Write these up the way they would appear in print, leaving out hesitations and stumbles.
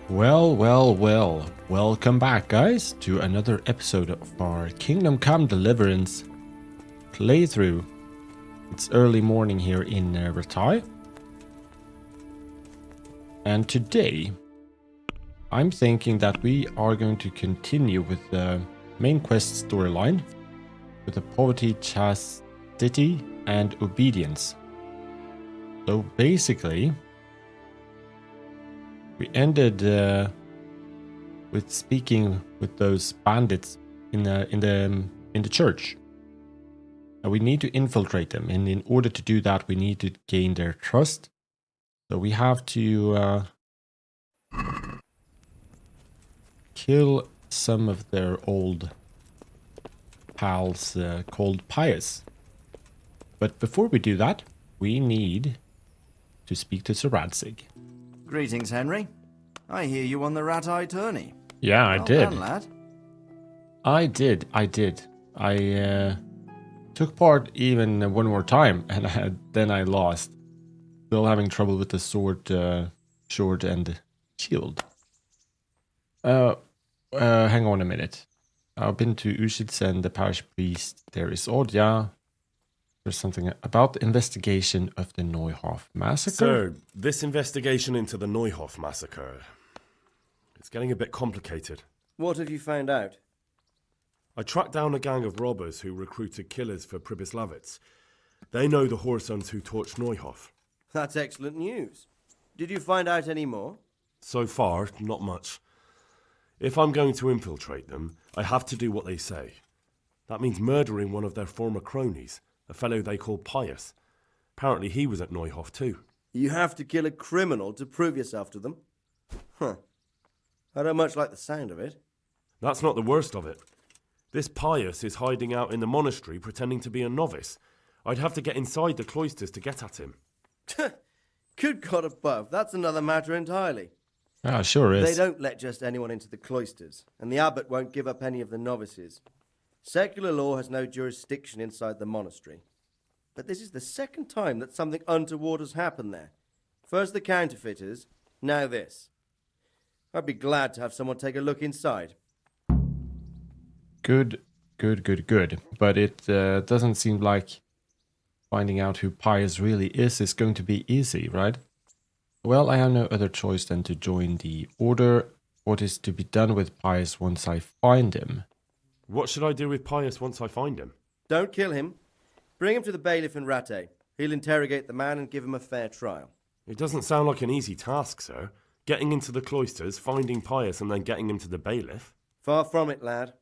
Well, well, well. Welcome back, guys, to another episode of our Kingdom Come Deliverance playthrough. It's early morning here in Ratai. And today, I'm thinking that we are going to continue with the main quest storyline with the poverty, chastity, and obedience. So basically, we ended with speaking with those bandits in the church. And we need to infiltrate them, and in order to do that, we need to gain their trust. So we have to kill some of their old pals called Pious. But before we do that, we need to speak to Sir Radzig. Greetings, Henry. I hear you won the rat-eye tourney. Yeah, I Well did. done, lad. I did. I took part even one more time, and then I lost. Still having trouble with the sword, and shield. Hang on a minute. I've been to Ushitz and the parish priest. There is Odja. There's something about the investigation of the Neuhof massacre. Sir, this investigation into the Neuhof massacre, it's getting a bit complicated. What have you found out? I tracked down a gang of robbers who recruited killers for Pribyslavitz. They know the Horsons who torched Neuhof. That's excellent news. Did you find out any more? So far, not much. If I'm going to infiltrate them, I have to do what they say. That means murdering one of their former cronies, a fellow they call Pious. Apparently he was at Neuhof too. You have to kill a criminal to prove yourself to them? Huh. I don't much like the sound of it. That's not the worst of it. This Pious is hiding out in the monastery pretending to be a novice. I'd have to get inside the cloisters to get at him. Good God above, that's another matter entirely. Ah, sure is. They don't let just anyone into the cloisters, and the abbot won't give up any of the novices. Secular law has no jurisdiction inside the monastery. But this is the second time that something untoward has happened there. First the counterfeiters, now this. I'd be glad to have someone take a look inside. Good. But it doesn't seem like finding out who Pious really is going to be easy, right? Well, I have no other choice than to join the order. What is to be done with Pious once I find him? What should I do with Pious once I find him? Don't kill him. Bring him to the bailiff in Rattay. He'll interrogate the man and give him a fair trial. It doesn't sound like an easy task, sir. Getting into the cloisters, finding Pious, and then getting him to the bailiff. Far from it, lad.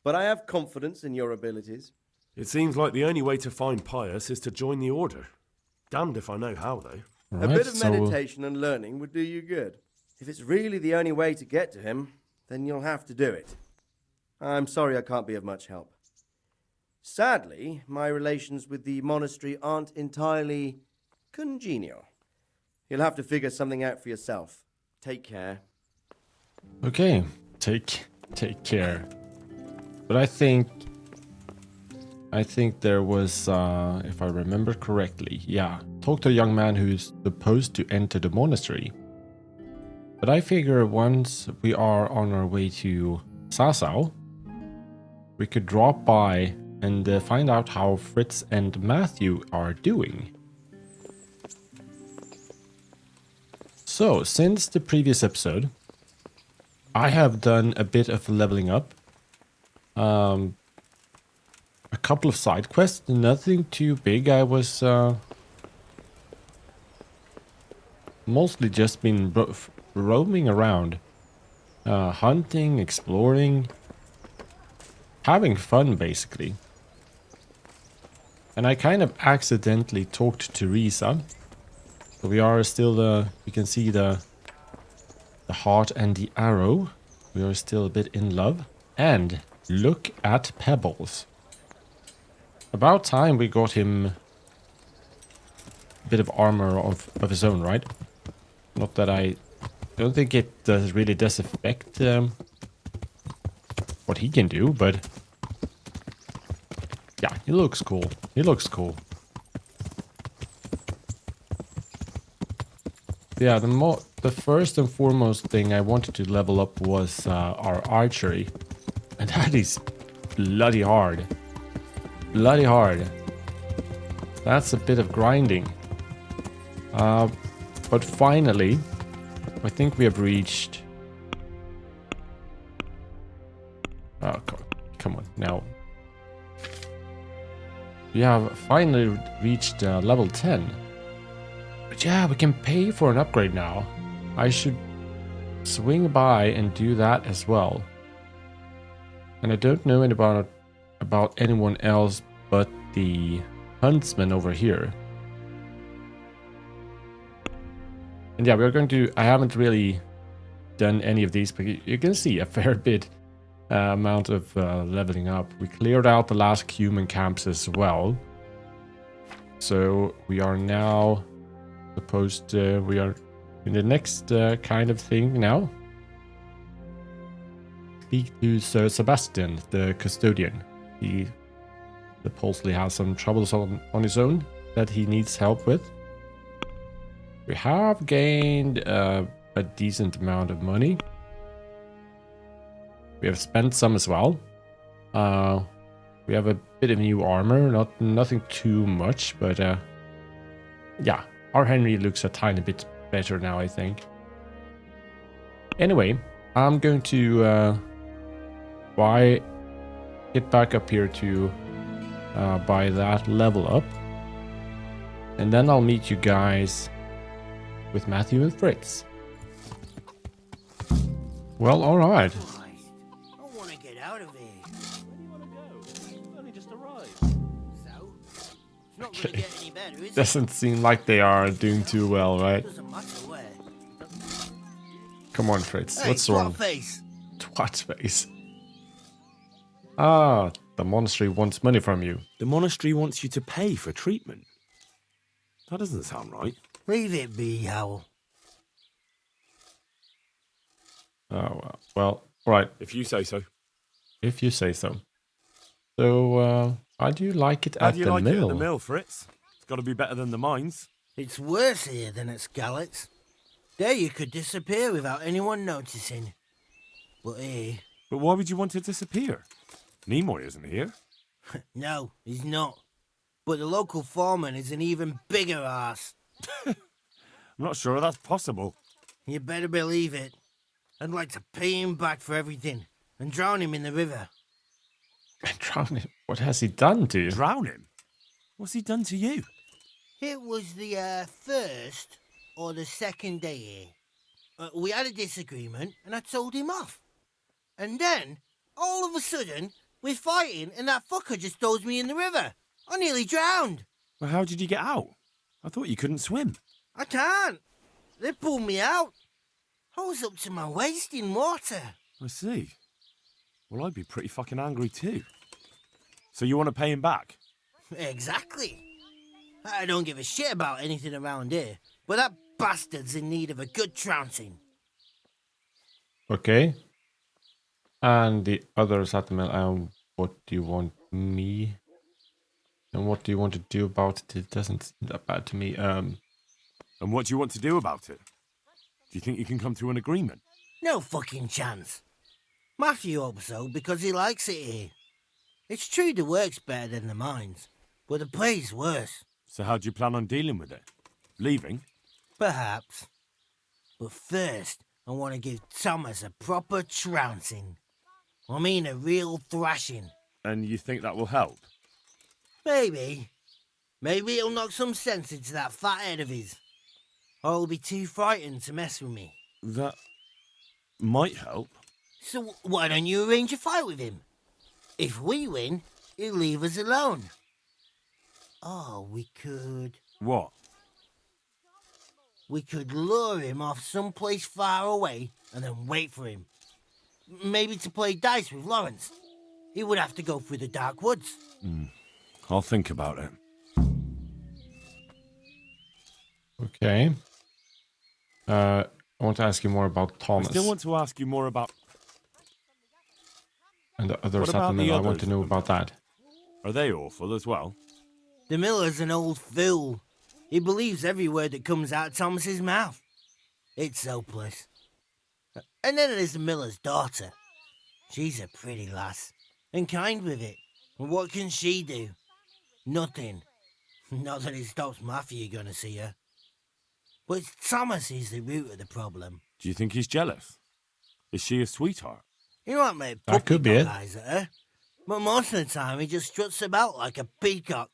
But I have confidence in your abilities. It seems like the only way to find Pious is to join the order. Damned if I know how, though. Right, A bit of meditation and learning would do you good. If it's really the only way to get to him, then you'll have to do it. I'm sorry I can't be of much help. Sadly, my relations with the monastery aren't entirely congenial. You'll have to figure something out for yourself. Take care. Okay, take care. But I think there was, if I remember correctly, yeah, talk to a young man who's supposed to enter the monastery. But I figure once we are on our way to Sasau, we could drop by and find out how Fritz and Matthew are doing. So, since the previous episode, I have done a bit of leveling up. A couple of side quests, nothing too big. I was mostly just been roaming around, hunting, exploring, having fun basically. And I kind of accidentally talked to Teresa. So we are still, you can see the heart and the arrow. We are still a bit in love. And look at Pebbles. About time we got him a bit of armor of his own, right? Not that I don't think it really does affect what he can do, but yeah, he looks cool. He looks cool. Yeah, the the first and foremost thing I wanted to level up was our archery. And that is bloody hard. Bloody hard. That's a bit of grinding. But finally, I think we have reached... Oh, come on, now. We have finally reached level 10. But yeah, we can pay for an upgrade now. I should swing by and do that as well. And I don't know about anyone else but the huntsman over here. And yeah, we're going to... I haven't really done any of these, but you can see a fair bit amount of leveling up. We cleared out the last human camps as well. So we are now supposed to... We are in the next kind of thing now. Speak to Sir Sebastian, the custodian. He supposedly has some troubles on his own that he needs help with. We have gained a decent amount of money. We have spent some as well. We have a bit of new armor, nothing too much, but yeah, our Henry looks a tiny bit better now, I think. Anyway, I'm going to get back up here to buy that level up, and then I'll meet you guys with Matthew and Fritz. Well, all right. I want to get out of here. Where do you want to go? You only just arrived. So, it's not going to get any better, is it? Doesn't seem like they are doing too well, right? Doesn't matter where. Come on, Fritz. Hey, What's wrong? face. Twat face. Ah, the monastery wants money from you. The monastery wants you to pay for treatment. That doesn't sound right. Leave it be, Howell. Oh, well, all right, If you say so. if you say so. So, how do you like it How at do you the like mill? it at the mill, Fritz? It's got to be better than the mines. It's worse here than at Scarlet's. There you could disappear without anyone noticing. But here... But why would you want to disappear? Nimoy isn't here. No, he's not. But the local foreman is an even bigger ass. I'm not sure that's possible. You better believe it. I'd like to pay him back for everything and drown him in the river. Drown him? What has he done to you? Drown him? What's he done to you? It was the first or the second day here. We had a disagreement and I told him off. And then, all of a sudden, we're fighting and that fucker just throws me in the river. I nearly drowned. Well, how did you get out? I thought you couldn't swim. I can't. They pulled me out. I was up to my waist in water. I see. Well, I'd be pretty fucking angry too. So you want to pay him back? Exactly. I don't give a shit about anything around here, but that bastard's in need of a good trouncing. Okay. And the others at the mill, what do you want me? And what do you want to do about it? It doesn't seem that bad to me. And what do you want to do about it? Do you think you can come to an agreement? No fucking chance. Matthew hopes so because he likes it here. It's true the work's better than the mines, but the pay's worse. So how do you plan on dealing with it? Leaving? Perhaps. But first, I want to give Thomas a proper trouncing. I mean a real thrashing. And you think that will help? Maybe. Maybe it'll knock some sense into that fat head of his. Or he'll be too frightened to mess with me. That might help. So why don't you arrange a fight with him? If we win, he'll leave us alone. Oh, we could... What? We could lure him off someplace far away and then wait for him. Maybe to play dice with Lawrence. He would have to go through the dark woods. I'll think about it. Okay. I want to ask you more about I Thomas still want to ask you more about... and the others What at the about the mill. I want others to know at the about that. Are they awful as well? The miller's an old fool. He believes every word that comes out of Thomas's mouth. It's hopeless. And then there's the miller's daughter. She's a pretty lass, and kind with it. And what can she do? Nothing. Not that it stops Matthew going to see her. But it's Thomas is the root of the problem. Do you think he's jealous? Is she a sweetheart? He might make That puppy could be dog it. eyes at her, but most of the time he just struts about like a peacock.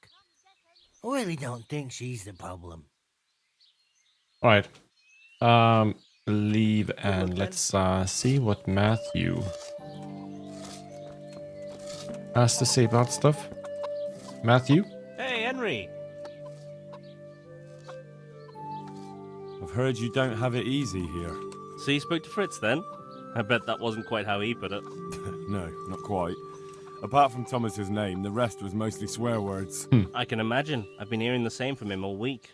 I really don't think she's the problem. All right. Leave and let's see what Matthew has to say about stuff. Matthew? Hey, Henry. I've heard you don't have it easy here. So you spoke to Fritz then? I bet that wasn't quite how he put it. No, not quite. Apart from Thomas's name, the rest was mostly swear words. I can imagine. I've been hearing the same from him all week.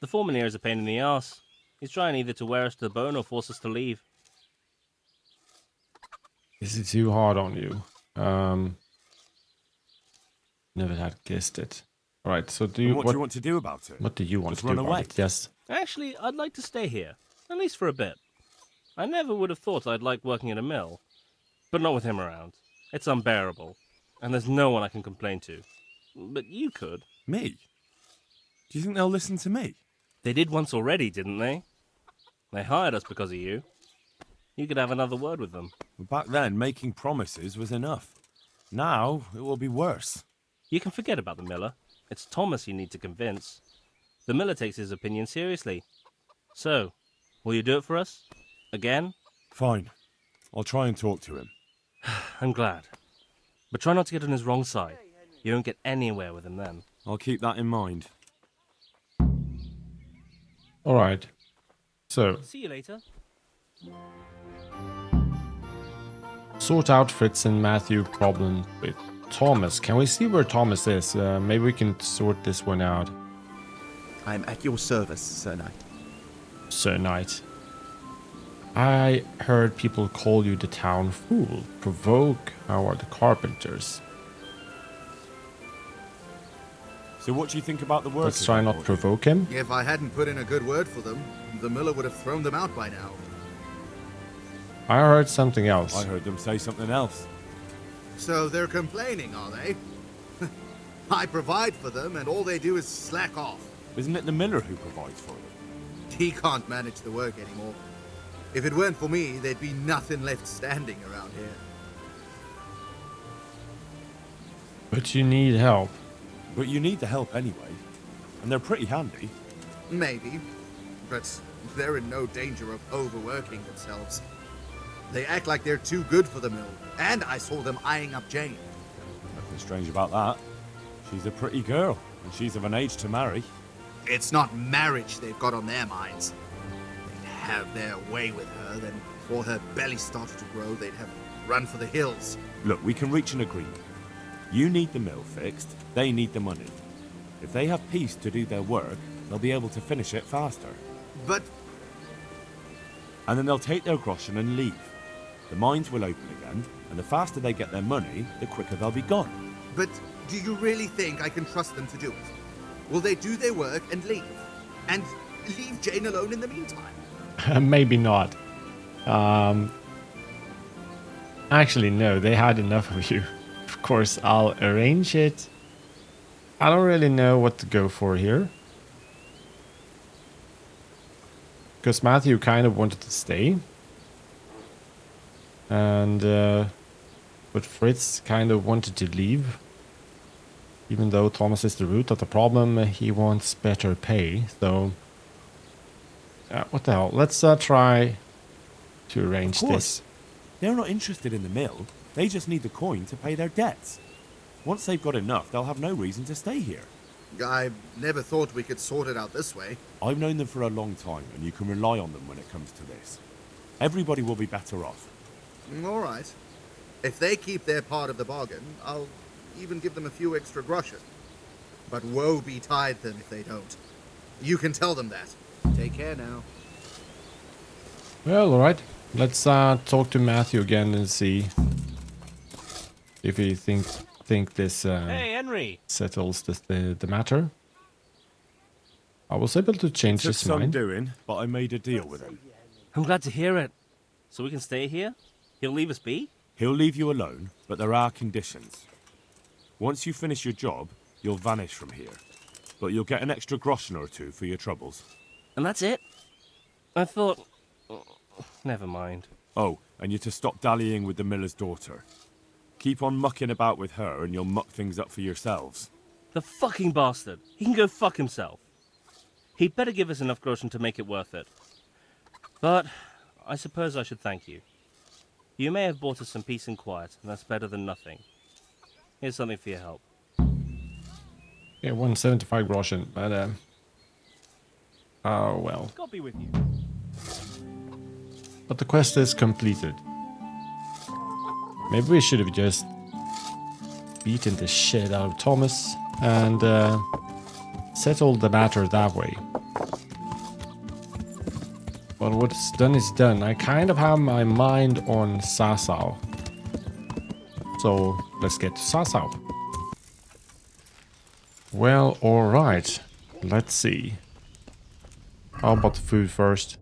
The foreman here is a pain in the arse. He's trying either to wear us to the bone or force us to leave. Is it too hard on you? Never had guessed it. All right, so do you, And what do you want to do about it? what do you want Just to run do about away? it? Yes. Actually, I'd like to stay here. At least for a bit. I never would have thought I'd like working at a mill. But not with him around. It's unbearable. And there's no one I can complain to. But you could. Me? Do you think they'll listen to me? They did once already, didn't they? They hired us because of you. You could have another word with them. Back then, making promises was enough. Now, it will be worse. You can forget about the miller. It's Thomas you need to convince. The miller takes his opinion seriously. So, will you do it for us? Again? Fine. I'll try and talk to him. I'm glad. But try not to get on his wrong side. You won't get anywhere with him then. I'll keep that in mind. All right. So, See you later. sort out Fritz and Matthew problem with Thomas. Can we see where Thomas is? Maybe we can sort this one out. I'm at your service, Sir Knight. Sir Knight. I heard people call you the town fool. Provoke. How are the carpenters? So what do you think about the work? Let's try not provoke him. If I hadn't put in a good word for them, the miller would have thrown them out by now. I heard something else. I heard them say something else. So they're complaining, are they? I provide for them, and all they do is slack off. Isn't it the miller who provides for them? He can't manage the work anymore. If it weren't for me, there'd be nothing left standing around here. But you need help. But you need the help anyway. And they're pretty handy. Maybe, but they're in no danger of overworking themselves. They act like they're too good for the mill, and I saw them eyeing up Jane. Nothing strange about that. She's a pretty girl, and she's of an age to marry. It's not marriage they've got on their minds. They'd have their way with her, then before her belly started to grow, they'd have run for the hills. Look, we can reach an agreement. You need the mill fixed, they need the money. If they have peace to do their work, they'll be able to finish it faster. But And then they'll take their groschen and leave. The mines will open again, and the faster they get their money, the quicker they'll be gone. But do you really think I can trust them to do it? Will they do their work and leave? And leave Jane alone in the meantime? Maybe not. Actually, no, they had enough of you. Of course, I'll arrange it. I don't really know what to go for here. Because Matthew kind of wanted to stay. And, but Fritz kind of wanted to leave. Even though Thomas is the root of the problem, he wants better pay. So, what the hell? Let's try to arrange Of course. this. They're not interested in the mill. They just need the coin to pay their debts. Once they've got enough, they'll have no reason to stay here. I never thought we could sort it out this way. I've known them for a long time, and you can rely on them when it comes to this. Everybody will be better off. All right. If they keep their part of the bargain, I'll even give them a few extra groschen. But woe betide them if they don't. You can tell them that. Take care now. Well, alright. Let's talk to Matthew again and see if he think this Hey, Henry. settles the matter. I was able to change Took his some mind. doing, but I made a deal with him. I'm glad to hear it. So we can stay here? He'll leave us be? He'll leave you alone, but there are conditions. Once you finish your job, you'll vanish from here. But you'll get an extra groschen or two for your troubles. And that's it? I thought... Never mind. Oh, and you're to stop dallying with the miller's daughter. Keep on mucking about with her and you'll muck things up for yourselves. The fucking bastard. He can go fuck himself. He'd better give us enough groschen to make it worth it. But I suppose I should thank you. You may have bought us some peace and quiet, and that's better than nothing. Here's something for your help. Yeah, 175 groschen, but oh well. God be with you. But the quest is completed. Maybe we should have just beaten the shit out of Thomas and settled the matter that way. But what's done is done. I kind of have my mind on Sasau. So let's get to Sasau. Well, alright. Let's see. How about the food first?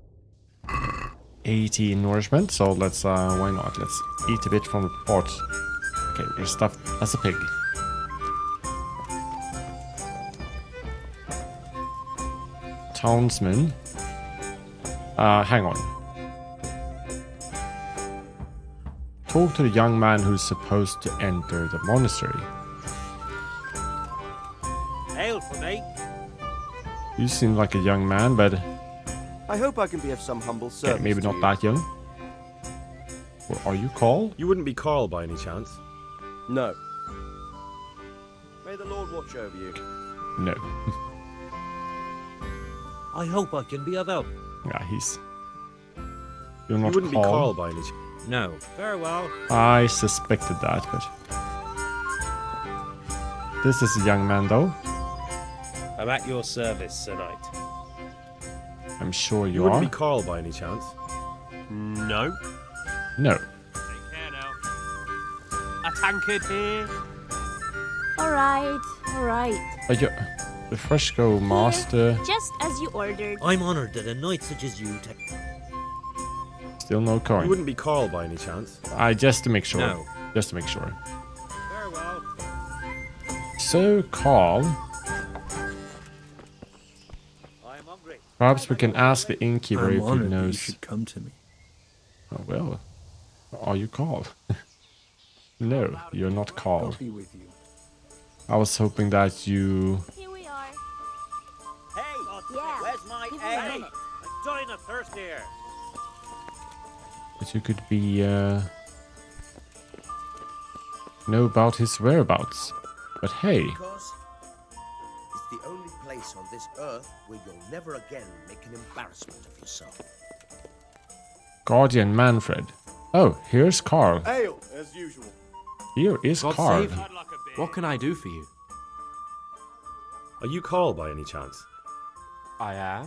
80 nourishment, so let's, why not? Let's eat a bit from the pot. Okay, we're stuffed as a pig. Townsman. Hang on. Talk to the young man who's supposed to enter the monastery. Hail for me. You seem like a young man, but I hope I can be of some humble service. maybe to not you. that young. Or are you Carl? You wouldn't be Carl by any chance? No. May the Lord watch over you. No. I hope I can be of help. Yeah, he's... You're not You wouldn't be Carl by any chance? No. Very well. I suspected that, but... This is a young man, though. I'm at your service, Sir Knight. I'm sure You you wouldn't are. be Carl by any chance? No. No. Take care now. A tankard here. Alright. But you're the fresco master. Just as you ordered. I'm honored that a knight such as you take... Still no You coin. wouldn't be Carl by any chance? Just to make sure. No. Just to make sure. Very well. So, Carl, I'm hungry. perhaps we can ask the innkeeper if he knows. come to me. Oh, well, are you Carl? No, you're not Carl. Be with you. I was hoping that you... Here we are. Hey! Yeah. Where's my Give me a egg? minute. I'm dying of thirst here. That you could be, know about his whereabouts. But hey, Because it's the only place on this earth where you'll never again make an embarrassment of yourself. Guardian Manfred. Oh, here's Carl. Ale, as usual. Here is God Carl. save you. What can I do for you? Are you Carl by any chance? I am.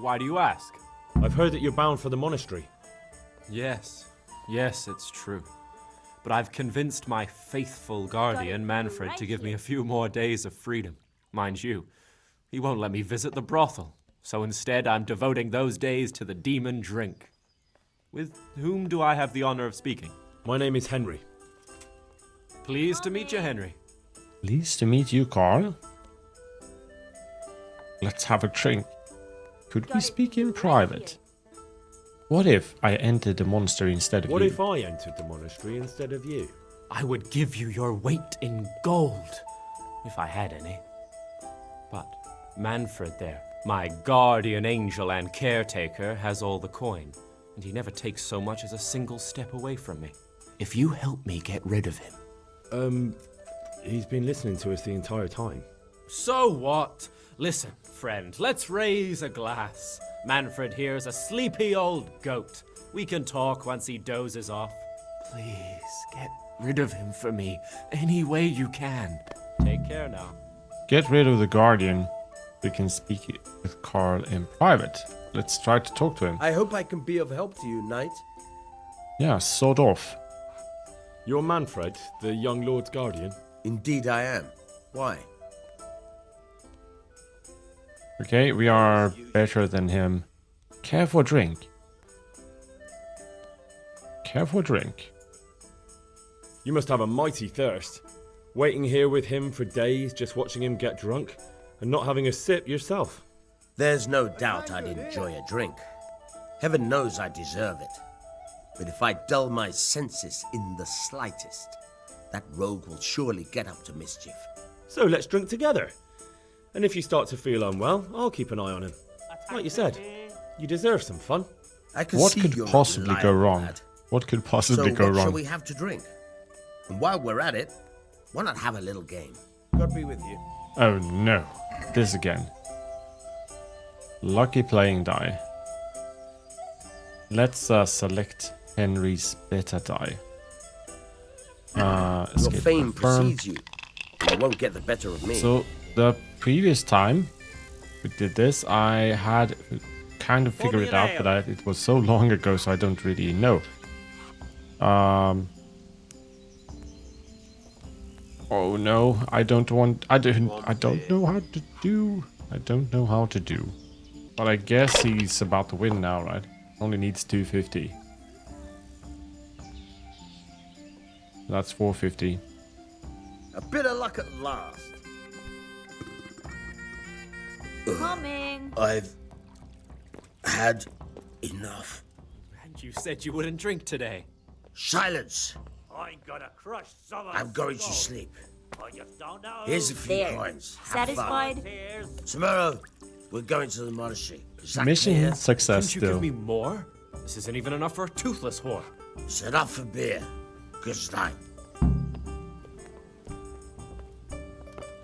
Why do you ask? I've heard that you're bound for the monastery. Yes. Yes, it's true. But I've convinced my faithful guardian, Manfred, to give me a few more days of freedom. Mind you, he won't let me visit the brothel. So instead, I'm devoting those days to the demon drink. With whom do I have the honor of speaking? My name is Henry. Pleased to meet you, Henry. Pleased to meet you, Carl. Let's have a drink. Could we speak in private? What if I entered the monastery instead of What you? if I entered the monastery instead of you? I would give you your weight in gold, if I had any. But Manfred there, my guardian angel and caretaker, has all the coin, and he never takes so much as a single step away from me. If you help me get rid of him... He's been listening to us the entire time. So what? Listen, friend, let's raise a glass. Manfred here's a sleepy old goat. We can talk once he dozes off. Please, get rid of him for me, any way you can. Take care now. Get rid of the Guardian. We can speak with Carl in private. Let's try to talk to him. I hope I can be of help to you, knight. Yeah, sort of. You're Manfred, the young lord's guardian? Indeed I am. Why? Okay, we are better than him. Care for drink. Care for drink. You must have a mighty thirst. Waiting here with him for days, just watching him get drunk, and not having a sip yourself. There's no doubt I'd enjoy a drink. Heaven knows I deserve it. But if I dull my senses in the slightest, that rogue will surely get up to mischief. So let's drink together. And if you start to feel unwell, I'll keep an eye on him. Like you said, you deserve some fun. I can What see could you're a possibly go reliable wrong? lad. What could possibly So go what shall wrong? we have to drink? And while we're at it, why not have a little game? God be with you. Oh no. This again. Lucky playing die. Let's select Henry's better die. Your Escape fame confirm. precedes you. You won't get the better of me. So the previous time we did this, I had kind of figured it out, but it was so long ago, so I don't really know. Oh no, I don't know how to do. I don't know how to do. But I guess he's about to win now, right? Only needs 250. That's 450. A bit of luck at last. Coming. I've had enough. And you said you wouldn't drink today. Silence. I'm gonna crush some of I'm going to skull. sleep. I just don't know. Here's a few There. coins. Have Satisfied? Tears. fun. Tomorrow, we're going to the monastery. Is that Mission clear? success Couldn't you still. give me more? This isn't even enough for a toothless whore. Set up for beer. Good night.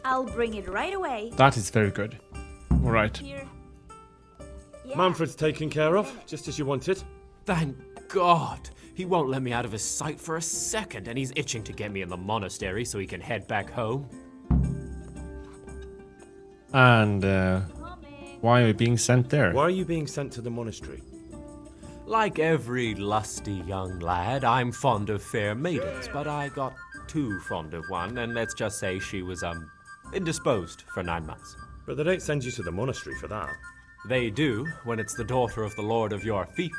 I'll bring it right away. That is very good. Alright. Here. Yeah. Manfred's taken care of, just as you wanted. Thank God. He won't let me out of his sight for a second, and he's itching to get me in the monastery so he can head back home. And why are we being sent there? Why are you being sent to the monastery? Like every lusty young lad, I'm fond of fair maidens, but I got too fond of one, and let's just say she was, indisposed for 9 months. But they don't send you to the monastery for that. They do, when it's the daughter of the lord of your fief.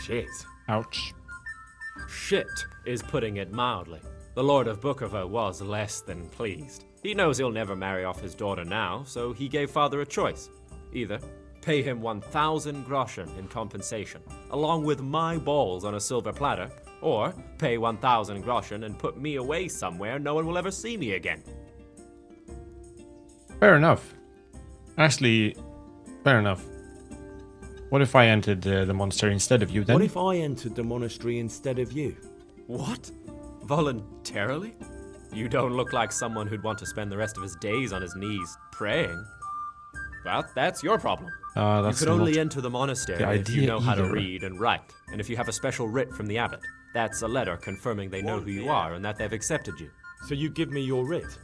Shit. Ouch. Shit is putting it mildly. The Lord of Bookover was less than pleased. He knows he'll never marry off his daughter now, so he gave father a choice. Either pay him 1,000 groschen in compensation, along with my balls on a silver platter, or pay 1,000 groschen and put me away somewhere no one will ever see me again. Fair enough. Actually, fair enough. What if I entered the monastery instead of you then? What if I entered the monastery instead of you? What? Voluntarily? You don't look like someone who'd want to spend the rest of his days on his knees praying. Well, that's your problem. That's You can only not enter the monastery the if you idea know how to either. read and write, and if you have a special writ from the abbot. That's a letter confirming they know who you are and that they've accepted you. So you give me your writ.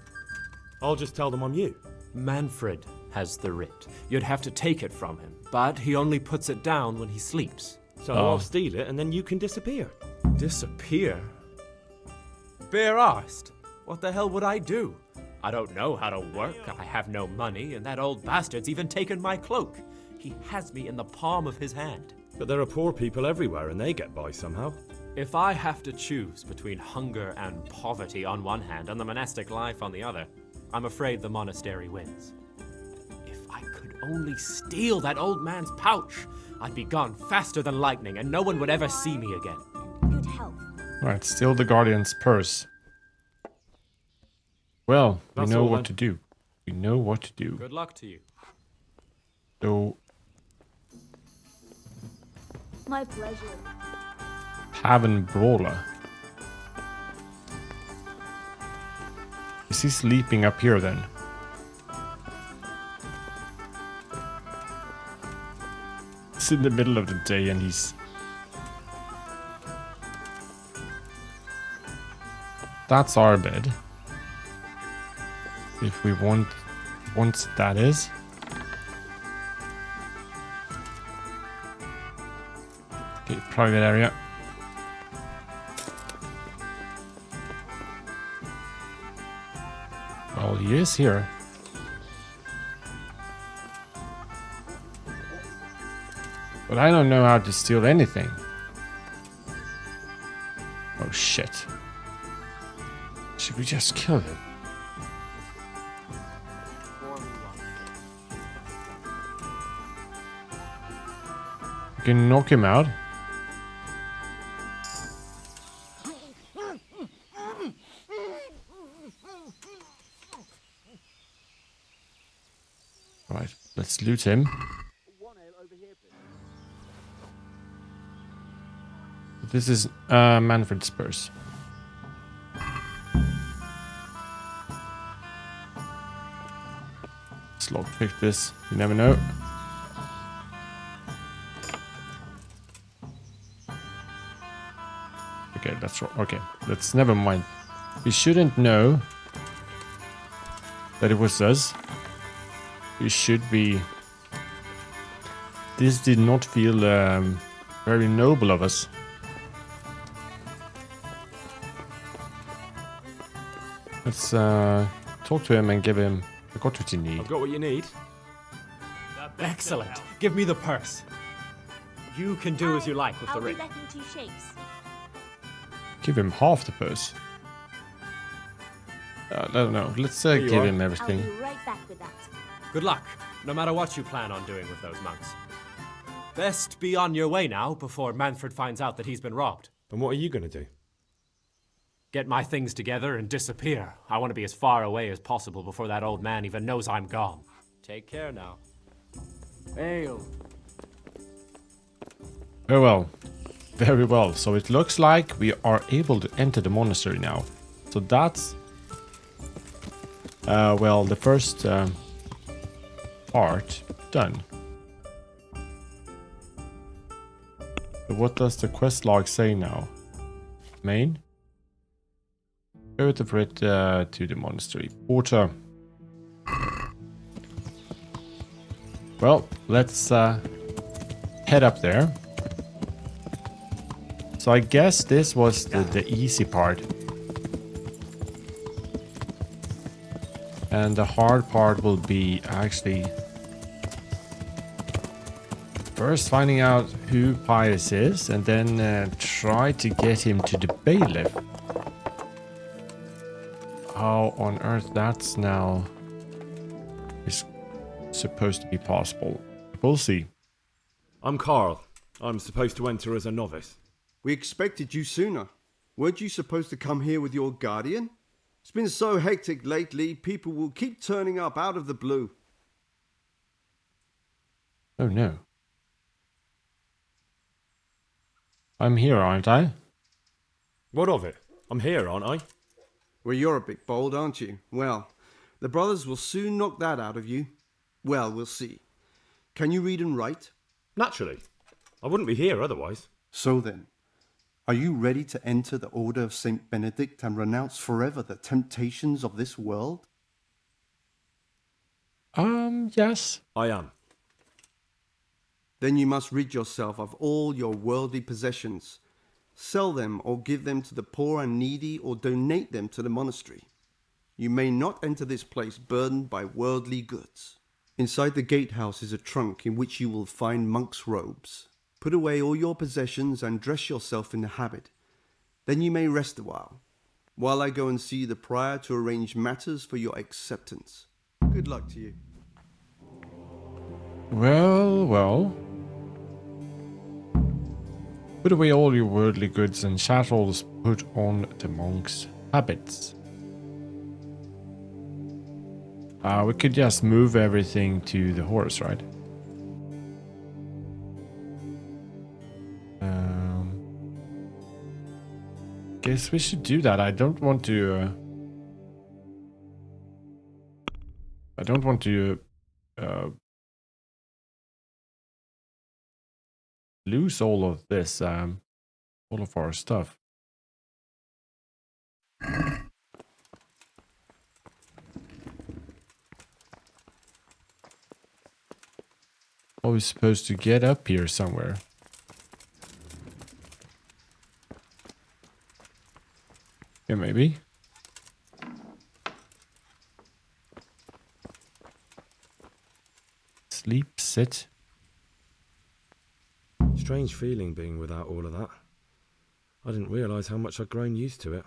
I'll just tell them I'm you. Manfred has the writ. You'd have to take it from him, but he only puts it down when he sleeps. So I'll steal it and then you can disappear. Disappear? Bare arsed. What the hell would I do? I don't know how to work, I have no money, and that old bastard's even taken my cloak. He has me in the palm of his hand. But there are poor people everywhere and they get by somehow. If I have to choose between hunger and poverty on one hand and the monastic life on the other, I'm afraid the monastery wins. If I could only steal that old man's pouch, I'd be gone faster than lightning and no one would ever see me again. Good health. Right, steal the guardian's purse. Well, we That's know all what then. to do. We know what to do. Good luck to you. So, My pleasure. Tavern Brawler. Is he sleeping up here then? It's in the middle of the day and he's... That's our bed. If we want... Once that is. Okay, private area. Well, he is here. But I don't know how to steal anything. Oh shit. Should we just kill him? We can knock him out. Right, let's loot him. This is Manfred's purse. Let's lockpick this. You never know. Okay, that's right. Okay, let's never mind. We shouldn't know that it was us. We should be. This did not feel very noble of us. Let's talk to him and give him. I got what you need. I've got what you need. Excellent. Give me the purse. You can do as you like with the ring. I'll be back in 2 shapes. Give him half the purse. I don't know. Let's give him everything. I'll be right back with that. Good luck, no matter what you plan on doing with those monks. Best be on your way now before Manfred finds out that he's been robbed. And what are you going to do? Get my things together and disappear. I want to be as far away as possible before that old man even knows I'm gone. Take care now. Ale. Very well. Very well. So it looks like we are able to enter the monastery now. So that's... well, the first part done. But what does the quest log say now? Main? Go with the Brit to the monastery. Porter. Well, let's head up there. So I guess this was the easy part. And the hard part will be actually first finding out who Pius is and then try to get him to the bailiff. How on earth that's now is supposed to be possible. We'll see. I'm Carl. I'm supposed to enter as a novice. We expected you sooner. Weren't you supposed to come here with your guardian? It's been so hectic lately, people will keep turning up out of the blue. Oh no. I'm here, aren't I? What of it? I'm here, aren't I? Well, you're a bit bold, aren't you? Well, the brothers will soon knock that out of you. Well, we'll see. Can you read and write? Naturally. I wouldn't be here otherwise. So then, are you ready to enter the Order of Saint Benedict and renounce forever the temptations of this world? Yes. I am. Then you must rid yourself of all your worldly possessions. Sell them or give them to the poor and needy or donate them to the monastery. You may not enter this place burdened by worldly goods. Inside the gatehouse is a trunk in which you will find monk's robes. Put away all your possessions and dress yourself in the habit. Then you may rest a while I go and see the prior to arrange matters for your acceptance. Good luck to you. Well, well. Put away all your worldly goods and chattels, put on the monk's habits. We could just move everything to the horse, right? Guess we should do that. I don't want to lose all of this, all of our stuff. Are we supposed to get up here somewhere? Yeah, maybe. Sleep, sit. strange feeling being without all of that. I didn't realise how much I'd grown used to it.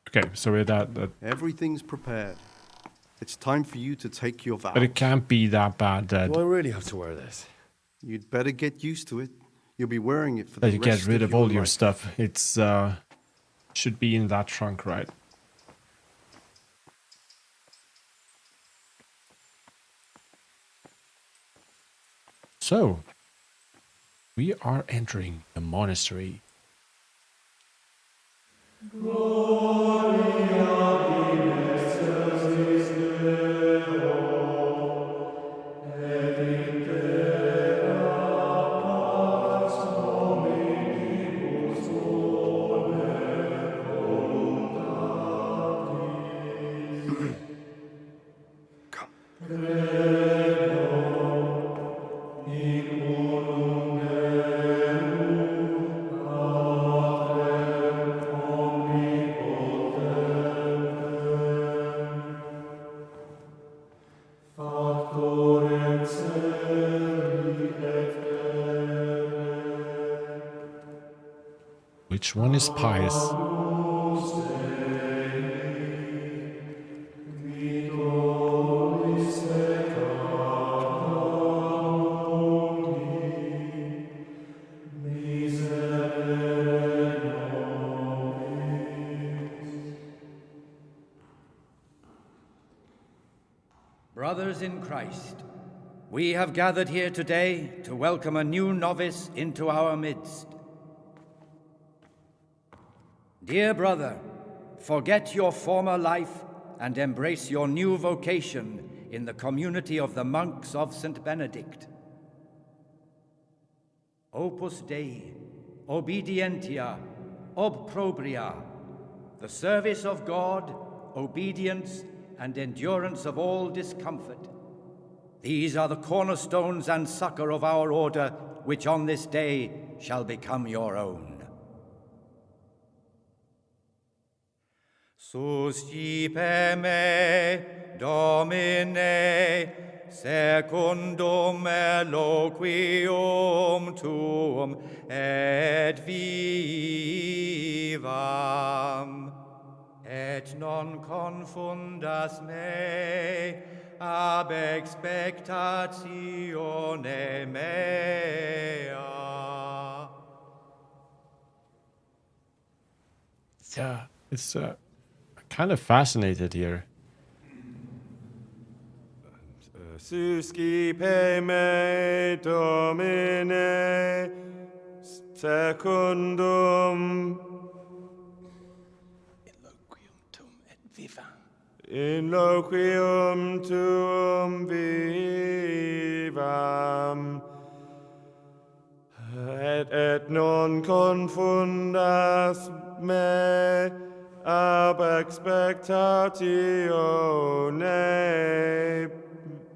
Okay, so with that, Everything's prepared. It's time for you to take your vows. but it can't be that bad that Do I really have to wear this? You'd better get used to it. You'll be wearing it for that the you rest get rid of of all your life. stuff. It's should be in that trunk, right? So, we are entering the monastery. Which one is pious? Brothers in Christ, we have gathered here today to welcome a new novice into our midst. Dear brother, forget your former life and embrace your new vocation in the community of the monks of St. Benedict. Opus Dei, obedientia, obprobria, the service of God, obedience, and endurance of all discomfort. These are the cornerstones and succor of our order, which on this day shall become your own. Suscipe me, Domine, secundum eloquium tuum, et vivam. Et non confundas me ab expectatione mea. Yeah, it's kind of fascinated here. Suscipe me, Domine, secundum in loquium tuum vivam, et non confundas me ab expectatione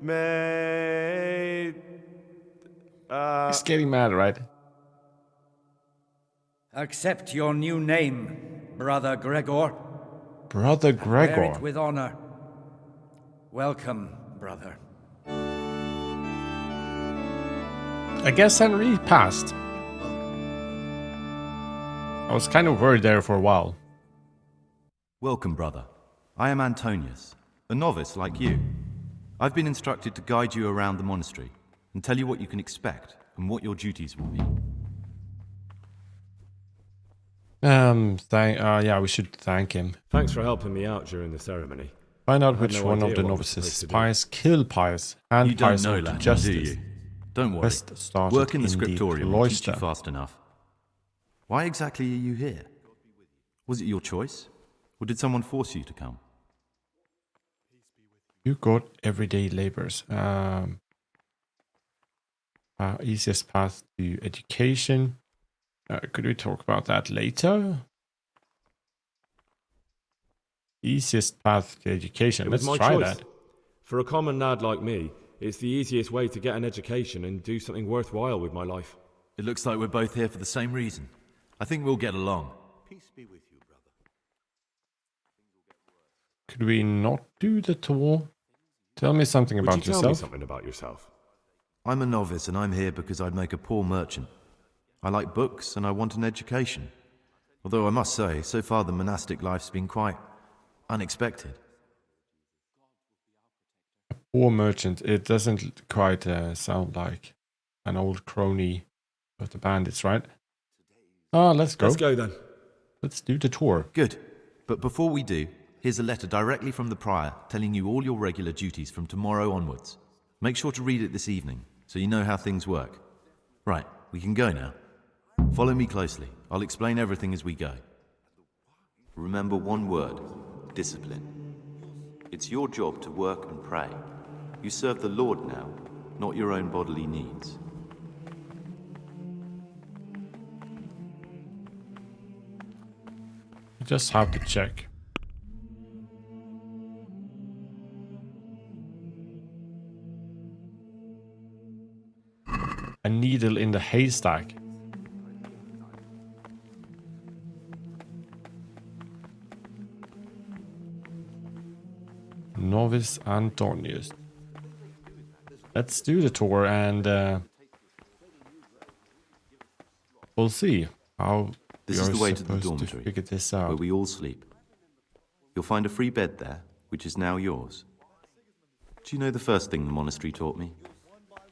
me. He's getting mad, right? Accept your new name, Brother Gregor. Brother and wear Gregor. it with honor. Welcome, brother. I guess Henry passed. I was kind of worried there for a while. Welcome, brother. I am Antonius, a novice like you. I've been instructed to guide you around the monastery and tell you what you can expect and what your duties will be. Yeah, we should thank him. Thanks for helping me out during the ceremony. Find out I had which no one of idea the what I was novices supposed is to do. pious, kill pious, and You don't pious know to Latin, justice. do you? Don't worry. Quest started Work in the the scriptorium will teach you cloister. fast enough. Why exactly are you here? Was it your choice? Or did someone force you to come? You got everyday labors. Easiest path to education. Could we talk about that later? Easiest path to education. It was Let's my try choice. that. For a common lad like me, it's the easiest way to get an education and do something worthwhile with my life. It looks like we're both here for the same reason. I think we'll get along. Peace be with you, brother. Could we not do the tour? Tell me something Would about you tell me yourself. something about yourself? I'm a novice and I'm here because I'd make a poor merchant. I like books and I want an education. Although I must say, so far the monastic life's been quite unexpected. Poor merchant. It doesn't quite sound like an old crony of the bandits, right? Ah, let's go. Let's go then. Let's do the tour. Good. But before we do, here's a letter directly from the prior telling you all your regular duties from tomorrow onwards. Make sure to read it this evening so you know how things work. Right, we can go now. Follow me closely. I'll explain everything as we go. Remember one word: discipline. It's your job to work and pray. You serve the Lord now, not your own bodily needs. You just have to check. A needle in the haystack. Novice Antonius. Let's do the tour and we'll see how This we is are the way to the supposed dormitory, figure this out. where we all sleep. You'll find a free bed there, which is now yours. Do you know the first thing the monastery taught me?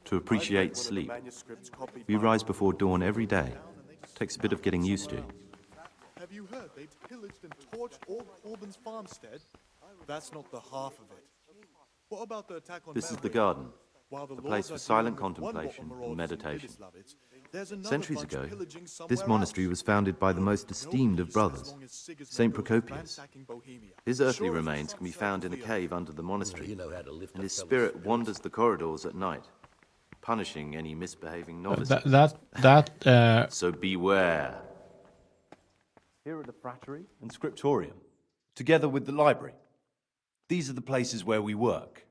To appreciate sleep. We rise before dawn every day. Takes a bit of getting used to. Have you heard they'd pillaged and torched all Corbin's farmstead? That's not the half of it. What about the attack on This is the Belgrade? garden, While the a place for lords are silent dealing with one contemplation bottom and marauders in meditation. Vidislavitz, there's another Centuries bunch ago, pillaging somewhere this monastery else. was founded by the most esteemed of brothers, Saint Procopius. His earthly remains can be found in a cave under the monastery, and his spirit wanders the corridors at night, punishing any misbehaving novices. So beware. Here are the frattery and scriptorium, together with the library. These are the places where we work.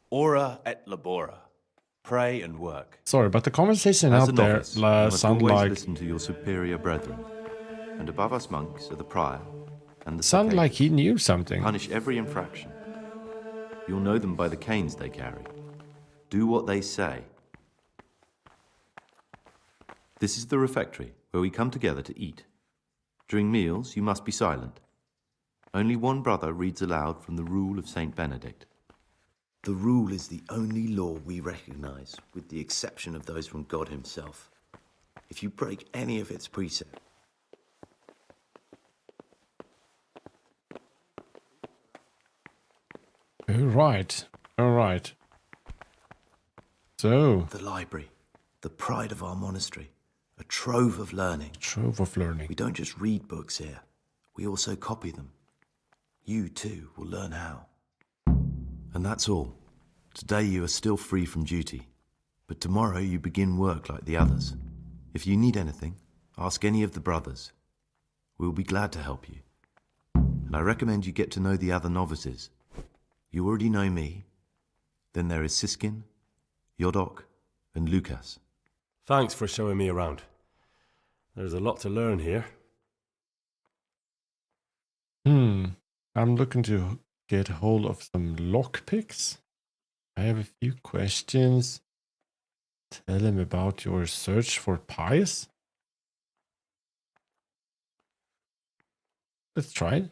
Ora et labora. Pray and work. Sorry, but the conversation As out a there novice, you must sound always like listen to your superior brethren. And above us monks are the prior and the sound like he cicadas, knew something. punish every infraction. You'll know them by the canes they carry. Do what they say. This is the refectory, where we come together to eat. During meals, you must be silent. Only one brother reads aloud from the Rule of Saint Benedict. The Rule is the only law we recognize, with the exception of those from God himself. If you break any of its precepts, All right. So, the library, the pride of our monastery, a trove of learning. We don't just read books here, we also copy them. You too will learn how. And that's all. Today you are still free from duty, but tomorrow you begin work like the others. If you need anything, ask any of the brothers. We'll be glad to help you. And I recommend you get to know the other novices. You already know me. Then there is Siskin, Yodok, and Lukas. Thanks for showing me around. There's a lot to learn here. I'm looking to get hold of some lockpicks. I have a few questions. Tell him about your search for Pius. Let's try it.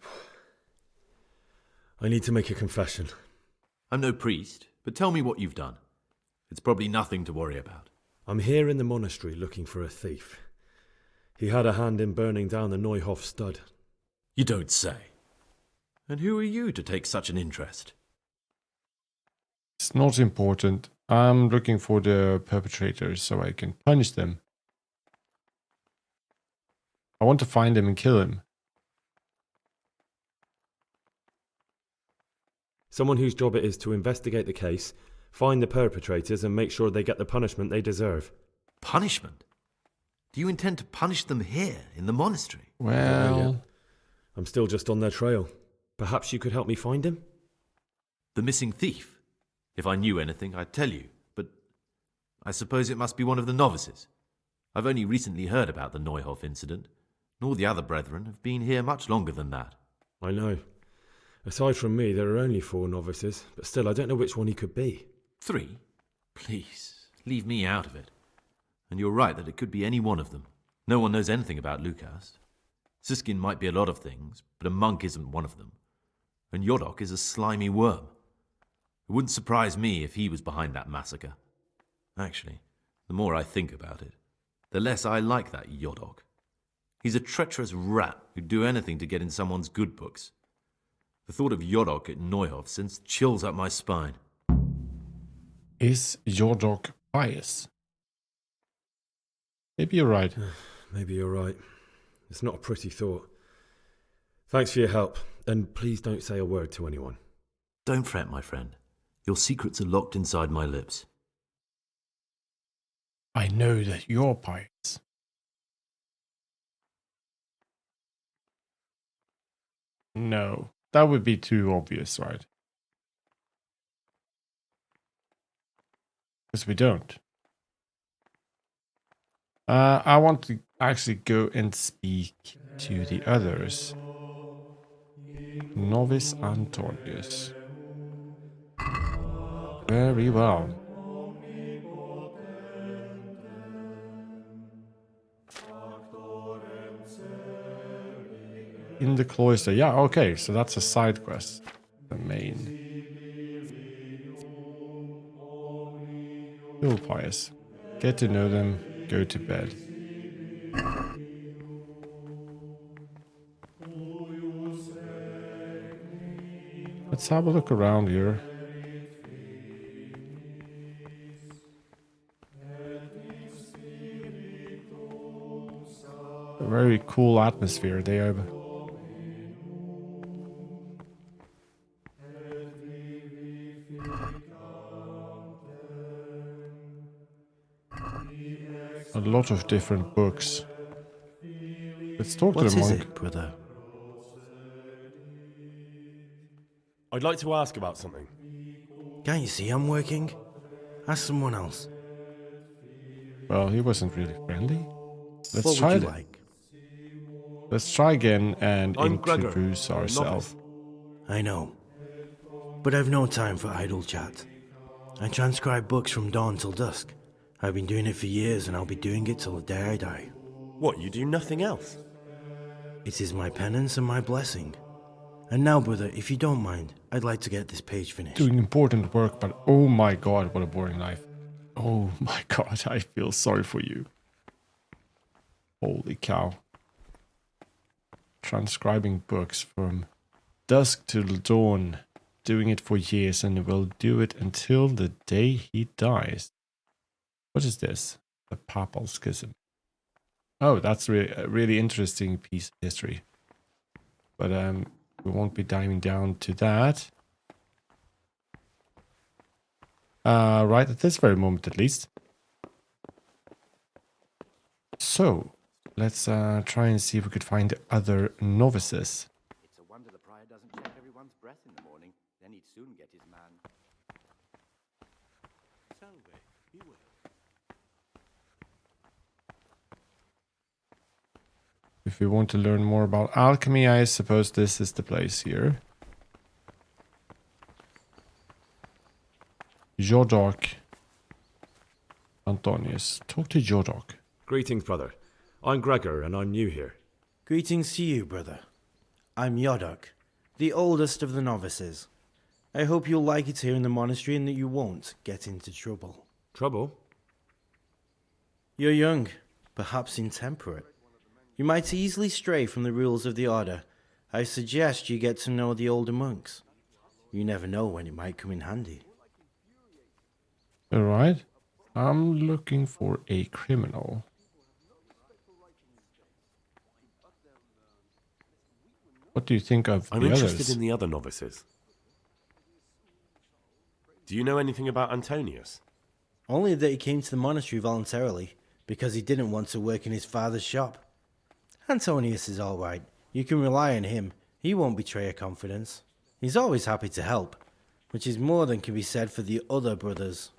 I need to make a confession. I'm no priest, but tell me what you've done. It's probably nothing to worry about. I'm here in the monastery looking for a thief. He had a hand in burning down the Neuhof stud. You don't say. And who are you to take such an interest? It's not important. I'm looking for the perpetrators so I can punish them. I want to find him and kill him. Someone whose job it is to investigate the case, find the perpetrators and make sure they get the punishment they deserve. Punishment? Do you intend to punish them here, in the monastery? Well, I'm still just on their trail. Perhaps you could help me find him? The missing thief? If I knew anything, I'd tell you, but I suppose it must be one of the novices. I've only recently heard about the Neuhof incident, and all the other brethren have been here much longer than that. I know. Aside from me, there are only 4 novices, but still I don't know which one he could be. 3? Please, Leave me out of it. And you're right that it could be any one of them. No one knows anything about Lucas. Siskin might be a lot of things, but a monk isn't one of them. And Yodok is a slimy worm. It wouldn't surprise me if he was behind that massacre. Actually, the more I think about it, the less I like that Yodok. He's a treacherous rat who'd do anything to get in someone's good books. The thought of Yodok at Neuhof sends chills up my spine. Is Yodok pious? Maybe you're right. Maybe you're right. It's not a pretty thought. Thanks for your help, and please don't say a word to anyone. Don't fret, my friend. Your secrets are locked inside my lips. I know that you're pious. No, that would be too obvious, right? Because we don't. I want to actually go and speak to the others. Novice Antonius. Very well. In the cloister. Yeah, okay, so that's a side quest. The main. Still pious. Get to know them, go to bed. Let's have a look around here. A very cool atmosphere they have. A lot of different books. Let's talk to the monk. What is it, brother? I'd like to ask about something. Can't you see I'm working? Ask someone else. Well, he wasn't really friendly. Let's What try would you it. like? Let's try again and I'm Gregor, introduce a ourselves. I know. But I've no time for idle chat. I transcribe books from dawn till dusk. I've been doing it for years and I'll be doing it till the day I die. What, you do nothing else? It is my penance and my blessing. And now, brother, if you don't mind, I'd like to get this page finished. Doing important work, but oh my god, what a boring life. Oh my god, I feel sorry for you. Holy cow. Transcribing books from dusk till dawn. Doing it for years and will do it until the day he dies. What is this? The Papal Schism. Oh, that's a really interesting piece of history. But we won't be diving down to that. Right at this very moment, at least. So, let's try and see if we could find other novices. It's a wonder the prior doesn't check everyone's breath in the morning. Then he'd soon get his man. If we want to learn more about alchemy, I suppose this is the place here. Yodok Antonius. Talk to Yodok. Greetings, brother. I'm Gregor, and I'm new here. Greetings to you, brother. I'm Yodok, the oldest of the novices. I hope you'll like it here in the monastery and that you won't get into trouble. Trouble? You're young, perhaps intemperate. You might easily stray from the rules of the order. I suggest you get to know the older monks. You never know when it might come in handy. Alright. I'm looking for a criminal. What do you think of I'm the interested others? in the other novices. Do you know anything about Antonius? Only that he came to the monastery voluntarily, because he didn't want to work in his father's shop. Antonius is all right. You can rely on him. He won't betray your confidence. He's always happy to help, which is more than can be said for the other brothers.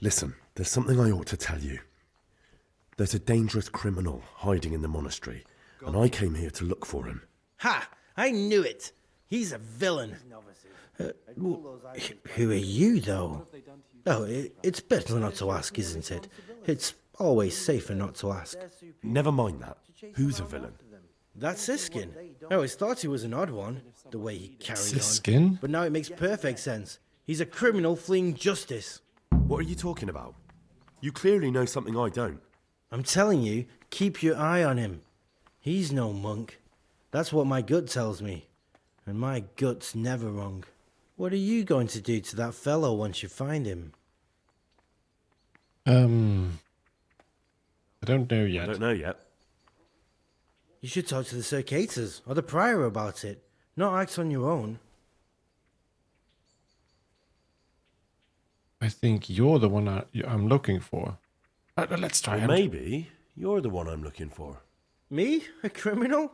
Listen, there's something I ought to tell you. There's a dangerous criminal hiding in the monastery, and I came here to look for him. Ha! I knew it! He's a villain. Who are you, though? Oh, it's better not to ask, isn't it? It's always safer not to ask. Never mind that. Who's a villain? That's Siskin. I always thought he was an odd one, the way he carries Siskin? on. But now it makes perfect sense. He's a criminal fleeing justice. What are you talking about? You clearly know something I don't. I'm telling you, keep your eye on him. He's no monk. That's what my gut tells me. And my gut's never wrong. What are you going to do to that fellow once you find him? I don't know yet. I don't know yet. You should talk to the Circators or the Prior about it, not act on your own. I think you're the one I'm looking for. Let's try him. Maybe you're the one I'm looking for. Me? A criminal?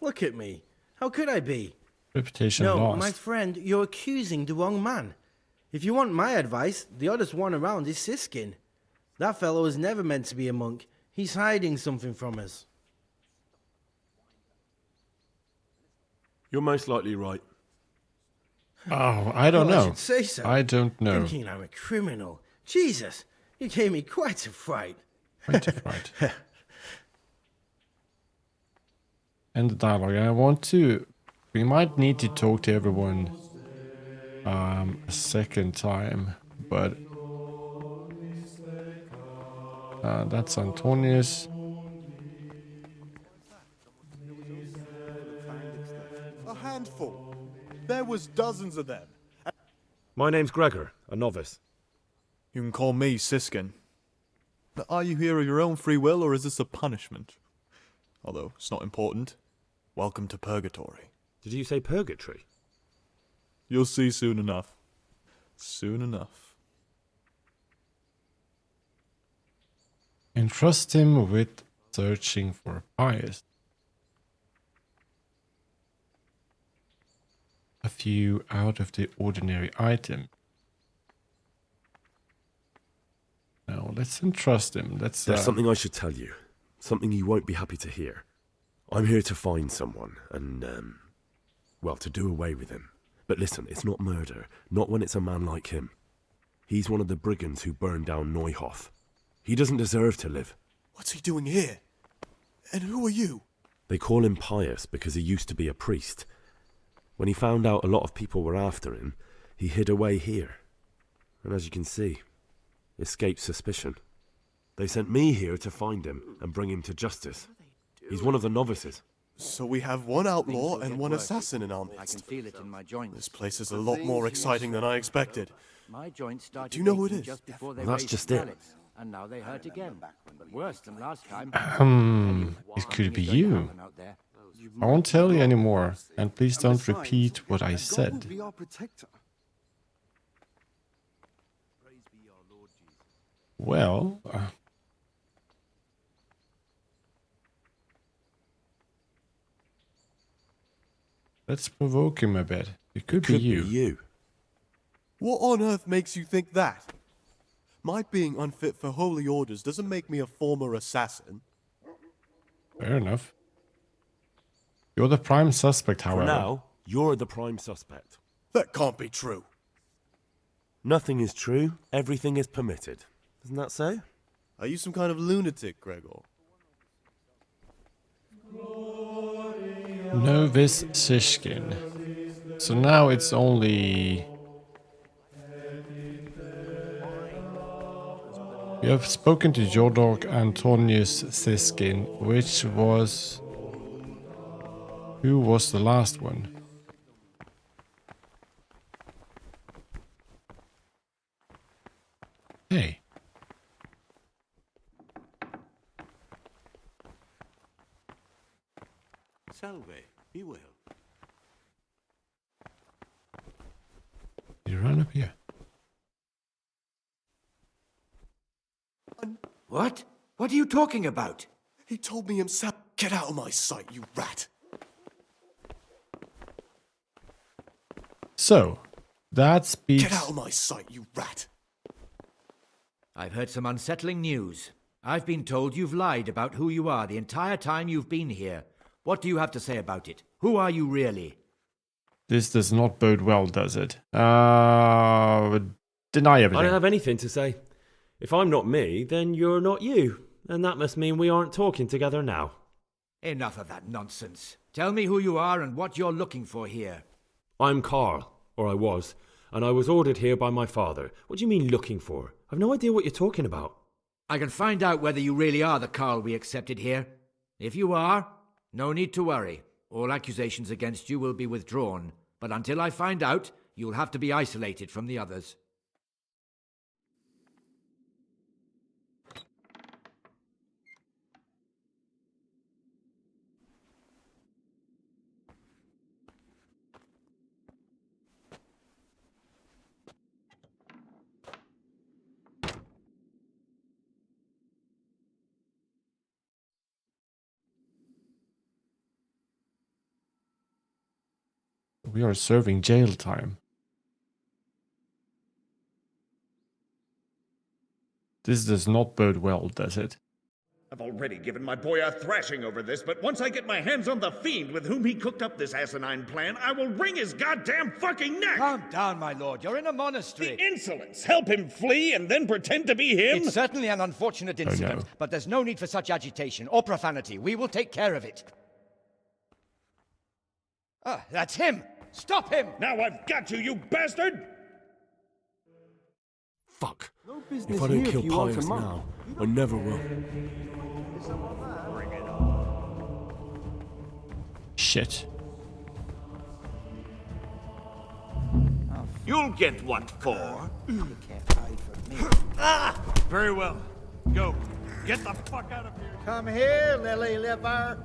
Look at me. How could I be? Reputation no, lost. my friend, you're accusing the wrong man. If you want my advice, the oddest one around is Siskin. That fellow was never meant to be a monk. He's hiding something from us. You're most likely right. Oh, I don't know. I should say so. I don't know. Thinking I'm a criminal. Jesus, you gave me quite a fright. Quite a fright. End the dialogue. We might need to talk to everyone a second time, but that's Antonius. A handful. There was dozens of them. My name's Gregor, a novice. You can call me Siskin. Are you here of your own free will, or is this a punishment? Although it's not important. Welcome to Purgatory. Did you say purgatory? You'll see soon enough. Soon enough. Entrust him with searching for pious. A few out of the ordinary item. Now let's entrust him. There's something I should tell you. Something you won't be happy to hear. I'm here to find someone and, well, to do away with him. But listen, it's not murder. Not when it's a man like him. He's one of the brigands who burned down Neuhof. He doesn't deserve to live. What's he doing here? And who are you? They call him Pious because he used to be a priest. When he found out a lot of people were after him, he hid away here. And as you can see, escaped suspicion. They sent me here to find him and bring him to justice. He's one of the novices. So we have one outlaw and one assassin in our midst. I can feel it in my joints. This place is a lot more exciting than I expected. My joints started Do you know who it aching is? just before they Well, that's raised just the it. pallets, and now they hurt again. But worse than last time. It could be you. I won't tell you anymore, and please don't repeat what I said. Be our protector. Well, let's provoke him a bit. It could be you. What on earth makes you think that? My being unfit for holy orders doesn't make me a former assassin. Fair enough. You're the prime suspect, however. For now, you're the prime suspect. That can't be true. Nothing is true. Everything is permitted. Isn't that so? Are you some kind of lunatic, Gregor? Novice Siskin. So now it's only... We have spoken to Jodok Antonius Siskin, which was... Who was the last one? Hey. Salve, be well. You run up here. What? What are you talking about? He told me himself. Get out of my sight, you rat. So, that speaks... Get out of my sight, you rat. I've heard some unsettling news. I've been told you've lied about who you are the entire time you've been here. What do you have to say about it? Who are you really? This does not bode well, does it? Deny everything. I don't have anything to say. If I'm not me, then you're not you. And that must mean we aren't talking together now. Enough of that nonsense. Tell me who you are and what you're looking for here. I'm Carl, or I was, and I was ordered here by my father. What do you mean looking for? I've no idea what you're talking about. I can find out whether you really are the Carl we accepted here. If you are, no need to worry. All accusations against you will be withdrawn. But until I find out, you'll have to be isolated from the others. We are serving jail time. This does not bode well, does it? I've already given my boy a thrashing over this, but once I get my hands on the fiend with whom he cooked up this asinine plan, I will wring his goddamn fucking neck! Calm down, my lord. You're in a monastery. The insolence! Help him flee and then pretend to be him? It's certainly an unfortunate incident, but there's no need for such agitation or profanity. We will take care of it. Ah, that's him! Stop him! Now I've got you, you bastard! Fuck. No business If I don't here kill if you want Pius a monk. now, I never will. Shit. You'll get what for. You can't hide from me. Ah! Very well. Go. Get the fuck out of here. Come here, lily liver.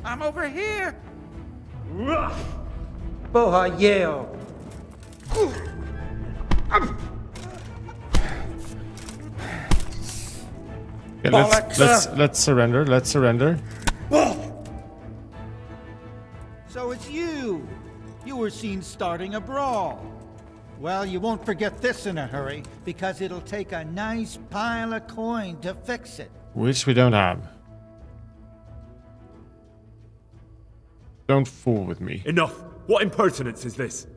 I'm over here. Boha Yale. Okay, let's surrender. Let's surrender. So it's you. You were seen starting a brawl. Well, you won't forget this in a hurry, because it'll take a nice pile of coin to fix it. Which we don't have. Don't fool with me. Enough! What impertinence is this?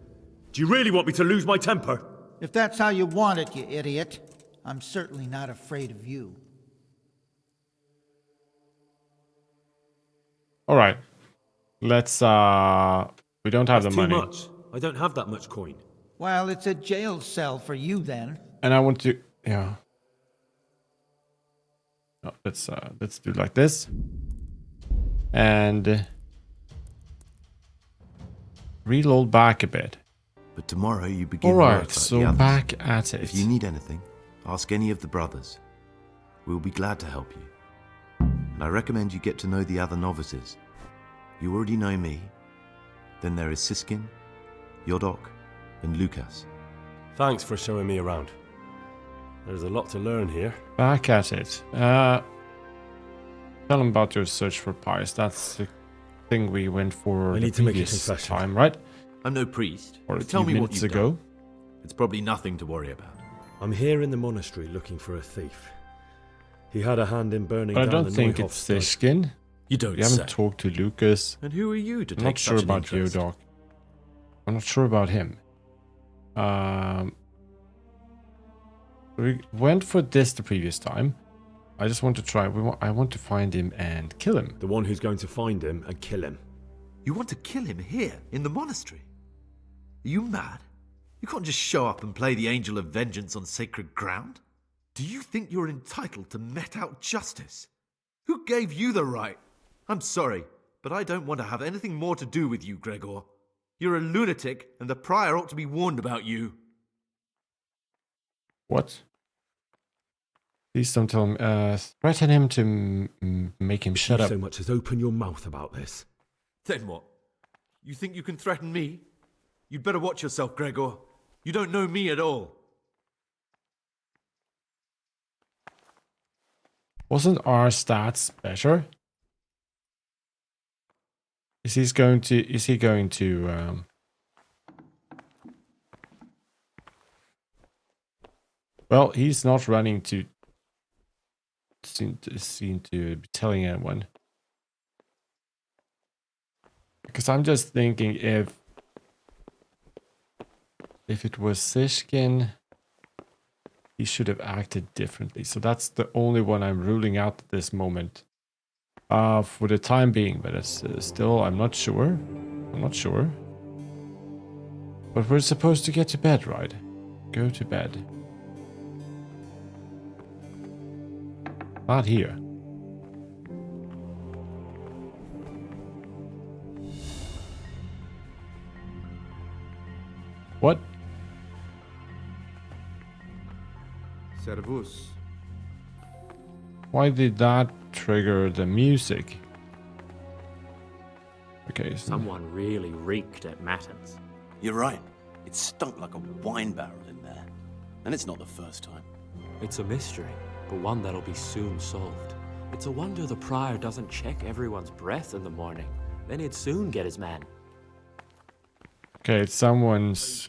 Do you really want me to lose my temper? If that's how you want it, you idiot, I'm certainly not afraid of you. Alright. Let's, we don't have That's the money. too much. I don't have that much coin. Well, it's a jail cell for you then. And I want to, yeah. No, let's do like this. And reload back a bit. But tomorrow you begin All work right, like so the others. back at it. If you need anything, ask any of the brothers. We'll be glad to help you. And I recommend you get to know the other novices. You already know me. Then there is Siskin, Yodok, and Lucas. Thanks for showing me around. There's a lot to learn here. Back at it. Tell them about your search for Pius. That's the thing we went for I the need to make a previous confession. time, right? I'm no priest. Or a but tell few me what minutes you've ago. done. It's probably nothing to worry about. I'm here in the monastery looking for a thief. He had a hand in burning But I down don't the think Neuhof it's stud. Siskin. You don't We haven't say. talked to Lucas. And who are you to I'm take not sure such an about interest? Yodok. I'm not sure about him. We went for this the previous time. I just want to try. I want to find him and kill him. The one who's going to find him and kill him. You want to kill him here, in the monastery? Are you mad? You can't just show up and play the angel of vengeance on sacred ground. Do you think you're entitled to met out justice? Who gave you the right? I'm sorry, but I don't want to have anything more to do with you, Gregor. You're a lunatic, and the prior ought to be warned about you. What? Please don't tell him. Threaten him to make him shut up. So much as open your mouth about this. Then what? You think you can threaten me? You'd better watch yourself, Gregor. You don't know me at all. Wasn't our stats better? Is he going to? Well, he's not running to seem to be telling anyone. Because I'm just thinking if it was Sishkin, he should have acted differently. So that's the only one I'm ruling out at this moment. For the time being, but it's still, I'm not sure. I'm not sure. But we're supposed to get to bed, right? Go to bed. Not here. What? Servus. Why did that trigger the music? Okay, so Someone really reeked at Matins. You're right. It stunk like a wine barrel in there. And it's not the first time. It's a mystery, but one that'll be soon solved. It's a wonder the prior doesn't check everyone's breath in the morning. Then he'd soon get his man. okay, someone's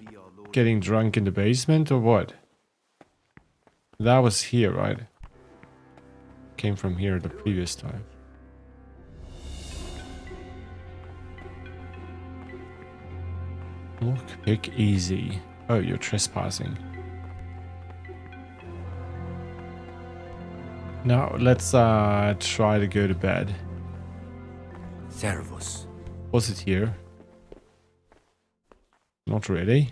getting drunk in the basement or what? That was here, right? Came from here the previous time. Look, pick easy. Oh, you're trespassing. Now let's try to go to bed. Servus. Was it here? Not really.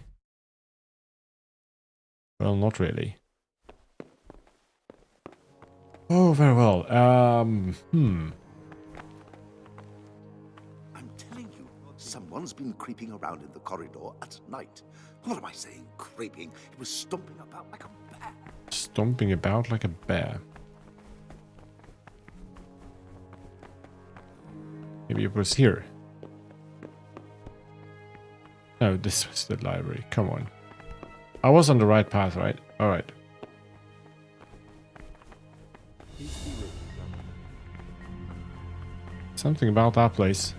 Well, not really. Oh, very well. I'm telling you, someone's been creeping around in the corridor at night. What am I saying, creeping? It was stomping about like a bear. Stomping about like a bear. Maybe it was here. No, this was the library. Come on. I was on the right path, right? Alright. Something about that place.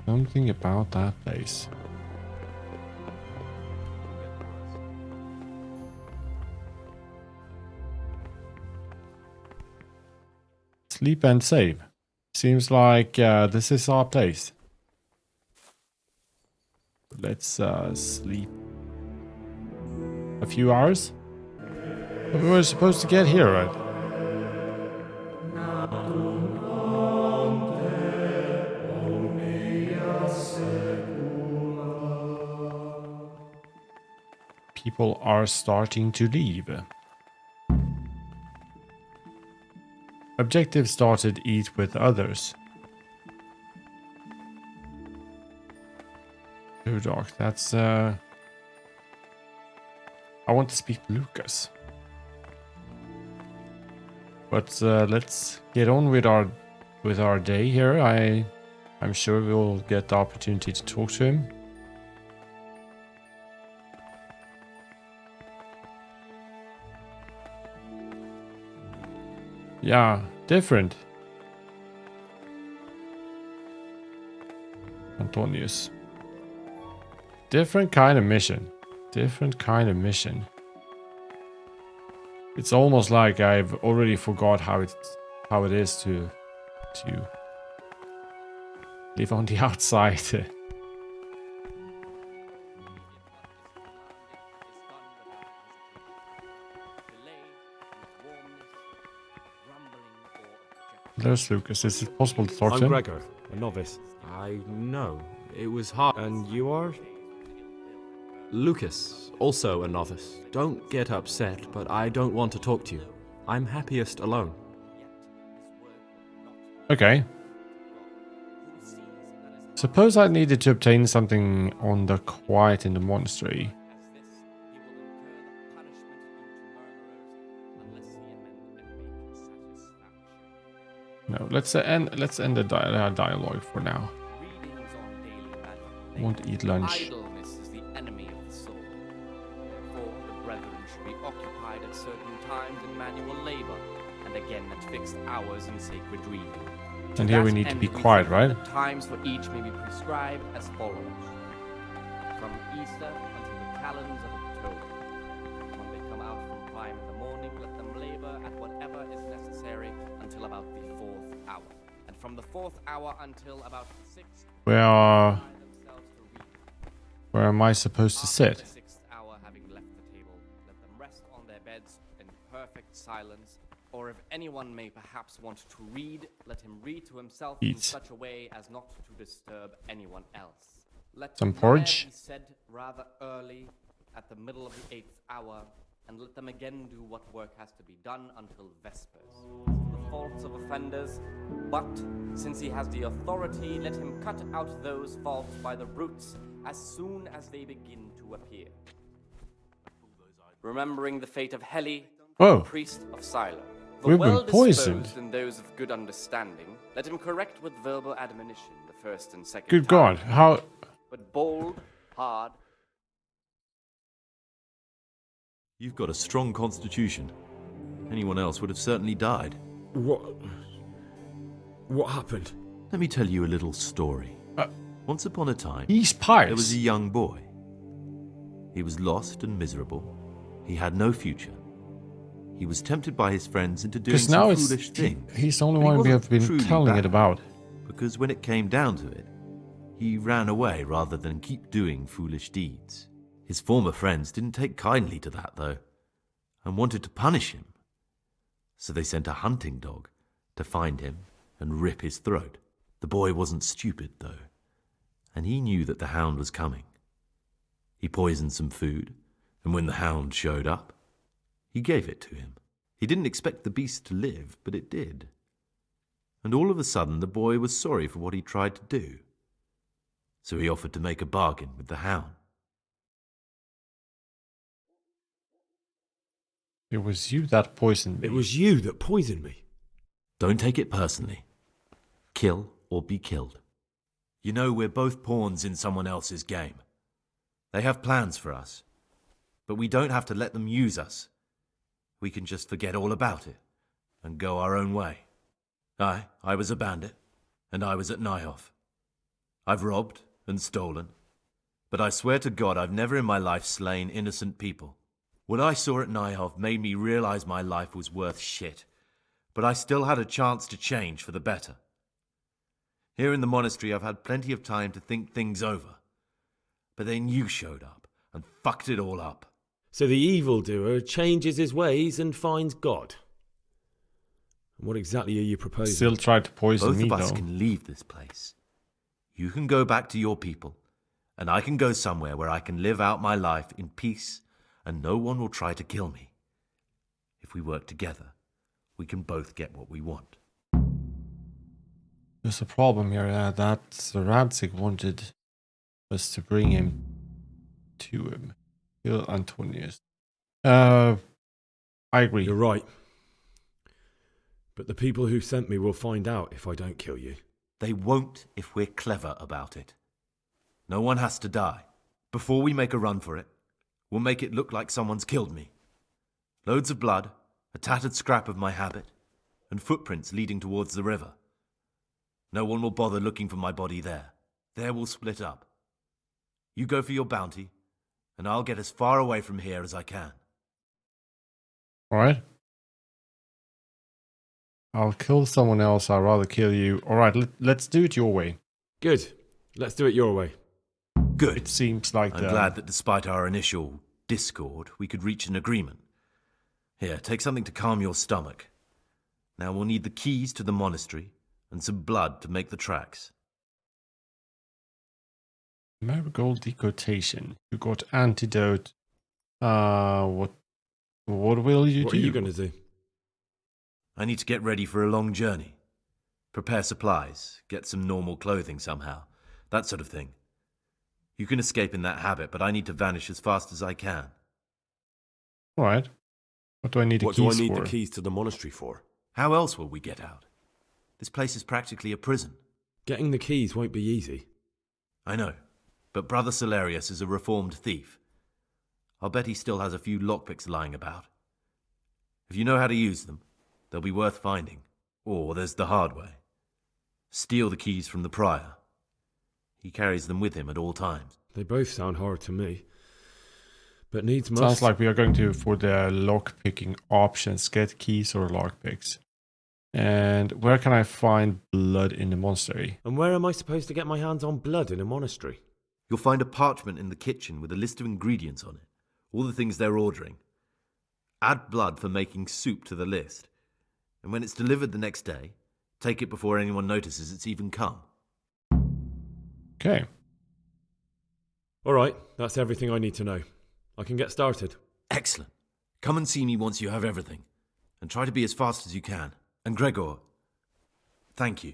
Something about that place. Sleep and save. Seems like this is our place. Let's sleep a few hours. We were supposed to get here, right? People are starting to leave. Objective started: eat with others. Too dark. That's I want to speak to Lucas. But let's get on with our day here. I'm sure we'll get the opportunity to talk to him. Yeah, different. Antonius. Different kind of mission. Different kind of mission. It's almost like I've already forgot how it is to live on the outside. There's Lucas. Is it possible to talk to I'm him? Gregor, a novice. I know. It was hard. And you are? Lucas, also a novice. Don't get upset, but I don't want to talk to you. I'm happiest alone. Okay. Suppose I needed to obtain something on the quiet in the monastery. No, let's end the dialogue for now. Won't eat lunch. Idleness is the enemy of the soul. Therefore, the brethren should be occupied at certain times in manual labor, and again at fixed hours in sacred reading. And here we need to be quiet, right? The times for each may be prescribed as follows: from Easter until the calends of October. When they come out from prime in the morning, about the 4th hour. And from the 4th hour until about the 6th, Where themselves to read. where am I supposed to After sit? the 6th hour, having left the table, let them rest on their beds in perfect silence. Or if anyone may perhaps want to read, let him read to himself in Eat. such a way as not to disturb anyone else. Let Some prayer porridge? be said rather early, at the middle of the 8th hour, and let them again do what work has to be done until Vespers. The faults of offenders, but since he has the authority, let him cut out those faults by the roots as soon as they begin to appear. Remembering the fate of Heli, Whoa. priest of Silo. The We've been well-disposed poisoned. and those of good understanding, let him correct with verbal admonition the first and second Good time. God, how... But bold, hard. You've got a strong constitution. Anyone else would have certainly died. What happened? Let me tell you a little story. Once upon a time, he's pious. there was a young boy. He was lost and miserable. He had no future. He was tempted by his friends into doing Because now some it's foolish things. he's the only But he one we wasn't have been truly telling it bad, about. Because when it came down to it, he ran away rather than keep doing foolish deeds. His former friends didn't take kindly to that, though, and wanted to punish him. So they sent a hunting dog to find him and rip his throat. The boy wasn't stupid, though, and he knew that the hound was coming. He poisoned some food, and when the hound showed up, he gave it to him. He didn't expect the beast to live, but it did. And all of a sudden, the boy was sorry for what he tried to do. So he offered to make a bargain with the hound. It was you that poisoned me. It was you that poisoned me. Don't take it personally. Kill or be killed. You know, we're both pawns in someone else's game. They have plans for us, but we don't have to let them use us. We can just forget all about it and go our own way. I was a bandit, and I was at Nyhoff. I've robbed and stolen, but I swear to God I've never in my life slain innocent people. What I saw at Nyhoff made me realize my life was worth shit, but I still had a chance to change for the better. Here in the monastery I've had plenty of time to think things over, but then you showed up and fucked it all up. So the evildoer changes his ways and finds God. What exactly are you proposing? Still tried to poison me, Both of us though. can leave this place. You can go back to your people, and I can go somewhere where I can live out my life in peace, and no one will try to kill me. If we work together, we can both get what we want. There's a problem here that Radzig wanted us to bring him to him. Kill Antonius. I agree. You're right. But the people who sent me will find out if I don't kill you. They won't if we're clever about it. No one has to die. Before we make a run for it, we'll make it look like someone's killed me. Loads of blood, a tattered scrap of my habit, and footprints leading towards the river. No one will bother looking for my body there. There we'll split up. You go for your bounty, and I'll get as far away from here as I can. Alright. I'll kill someone else, I'd rather kill you. Alright, let's do it your way. Good. Let's do it your way. Good. It seems like I'm glad that despite our initial discord, we could reach an agreement. Here, take something to calm your stomach. Now we'll need the keys to the monastery and some blood to make the tracks. Marigold decotation. You got antidote. What will you do? What are you going to do? I need to get ready for a long journey. Prepare supplies, get some normal clothing somehow, that sort of thing. You can escape in that habit, but I need to vanish as fast as I can. Alright. What do I need the keys for? What do I need the keys to the monastery for? How else will we get out? This place is practically a prison. Getting the keys won't be easy. I know, but Brother Solarius is a reformed thief. I'll bet he still has a few lockpicks lying about. If you know how to use them, they'll be worth finding. Or there's the hard way. Steal the keys from the prior. He carries them with him at all times. They both sound hard to me. But needs must. Sounds like we are going to, for the lock-picking options, get keys or lockpicks. And where can I find blood in the monastery? And where am I supposed to get my hands on blood in a monastery? You'll find a parchment in the kitchen with a list of ingredients on it, all the things they're ordering. Add blood for making soup to the list, and when it's delivered the next day, take it before anyone notices it's even come. Okay. All right, that's everything I need to know. I can get started. Excellent. Come and see me once you have everything, and try to be as fast as you can. And Gregor, thank you.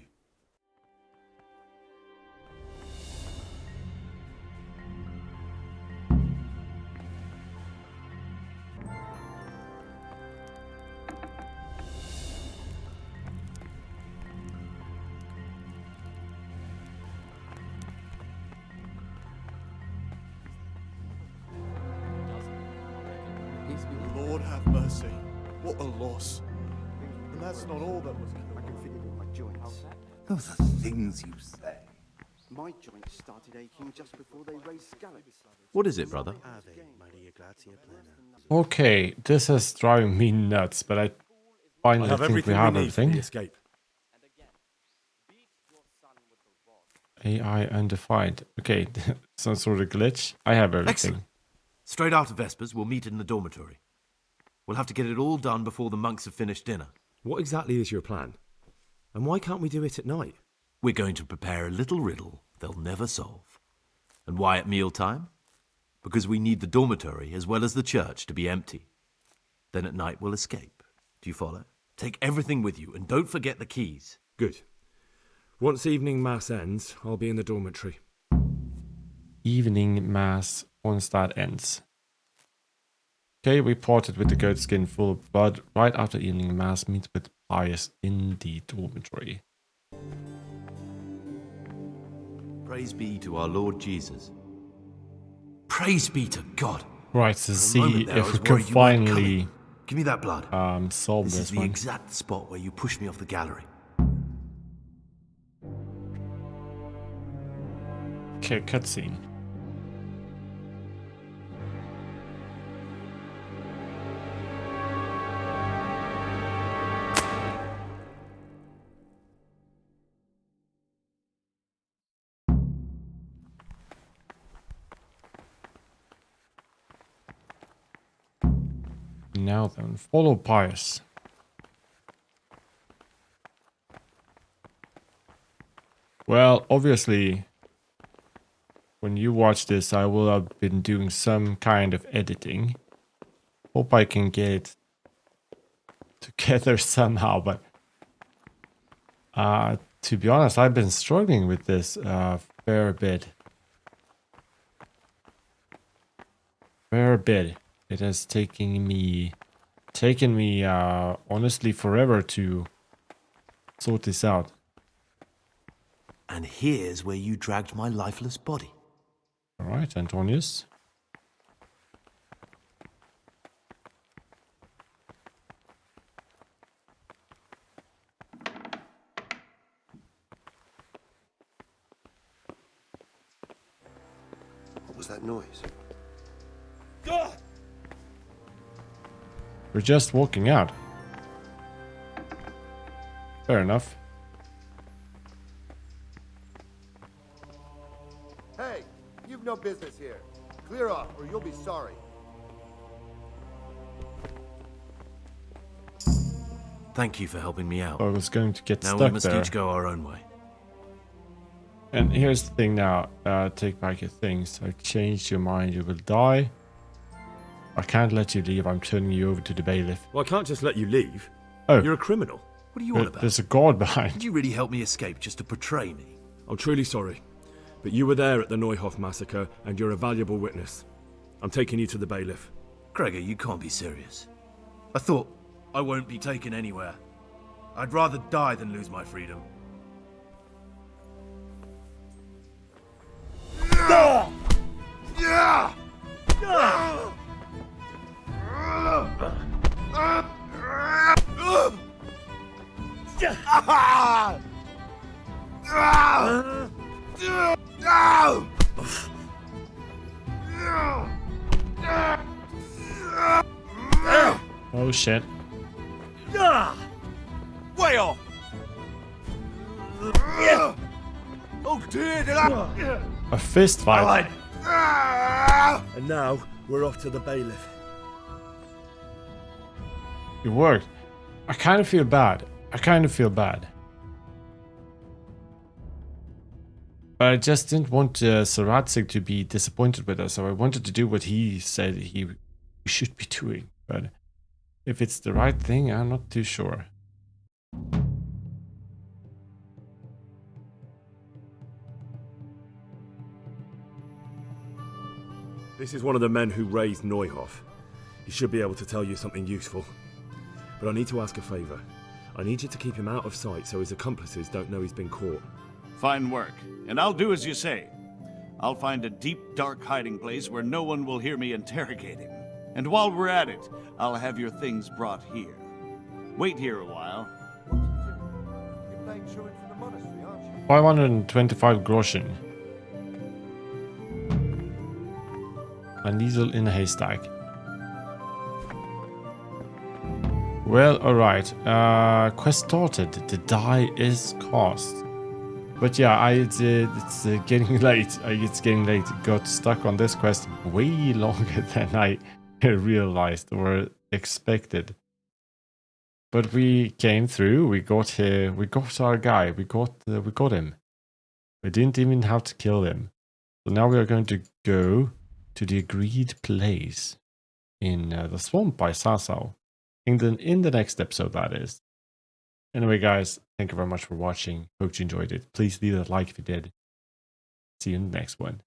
Lord have mercy. What a loss. And that's not all that was I can feel it in my joints. Those are things you say. My joints started aching just before they raised scallops. What is it, brother? Okay, this is driving me nuts, but I finally think we have everything. Escape. AI undefined. Okay, some sort of glitch. I have everything. Excellent. Straight after Vespers, we'll meet in the dormitory. We'll have to get it all done before the monks have finished dinner. What exactly is your plan? And why can't we do it at night? We're going to prepare a little riddle they'll never solve. And why at mealtime? Because we need the dormitory as well as the church to be empty. Then at night we'll escape. Do you follow? Take everything with you and don't forget the keys. Good. Once evening mass ends, I'll be in the dormitory. Evening mass once that ends. Okay, we parted with the goat skin full of blood right after evening mass. Meet with Pius in the dormitory. Praise be to our Lord Jesus. Praise be to God. Right, to see if we can finally give me that blood. Solve this this is one. the exact spot where you pushed me off the gallery. Okay, cutscene. Now then, follow Pius. Well, obviously, when you watch this, I will have been doing some kind of editing. Hope I can get it together somehow, but to be honest, I've been struggling with this fair bit. It has taken me honestly forever to sort this out. And here's where you dragged my lifeless body. All right, Antonius. What was that noise? We're just walking out. Fair enough. Hey, you've no business here. Clear off, or you'll be sorry. Thank you for helping me out. I was going to get now stuck we must there. each go our own way. And here's the thing now. Take back your things. I changed your mind. You will die. I can't let you leave. I'm turning you over to the bailiff. Well, I can't just let you leave. Oh. You're a criminal. What are you on about? There's a guard behind. Did you really help me escape just to betray me? I'm truly sorry. But you were there at the Neuhof massacre, and you're a valuable witness. I'm taking you to the bailiff. Gregor, you can't be serious. I thought I won't be taken anywhere. I'd rather die than lose my freedom. Oh shit. way off! Oh dear, did I... A fist fight. And now we're off to the bailiff. It worked. I kind of feel bad. But I just didn't want Saratsig to be disappointed with us, so I wanted to do what he said he should be doing. But if it's the right thing, I'm not too sure. This is one of the men who raised Neuhoff. He should be able to tell you something useful. But I need to ask a favor. I need you to keep him out of sight so his accomplices don't know he's been caught. Fine work, and I'll do as you say. I'll find a deep, dark hiding place where no one will hear me interrogate him. And while we're at it, I'll have your things brought here. Wait here a while. You're playing truant for the monastery, aren't you? 525 groschen. A needle in a haystack. Well, alright. Quest started. The die is cast. But yeah, it's getting late. It's getting late. Got stuck on this quest way longer than I realized or expected. But we came through. We got here. We got our guy. We got him. We didn't even have to kill him. So now we are going to go to the agreed place in the swamp by Sasau. In the next episode, that is. Anyway, guys, thank you very much for watching. Hope you enjoyed it. Please leave a like if you did. See you in the next one.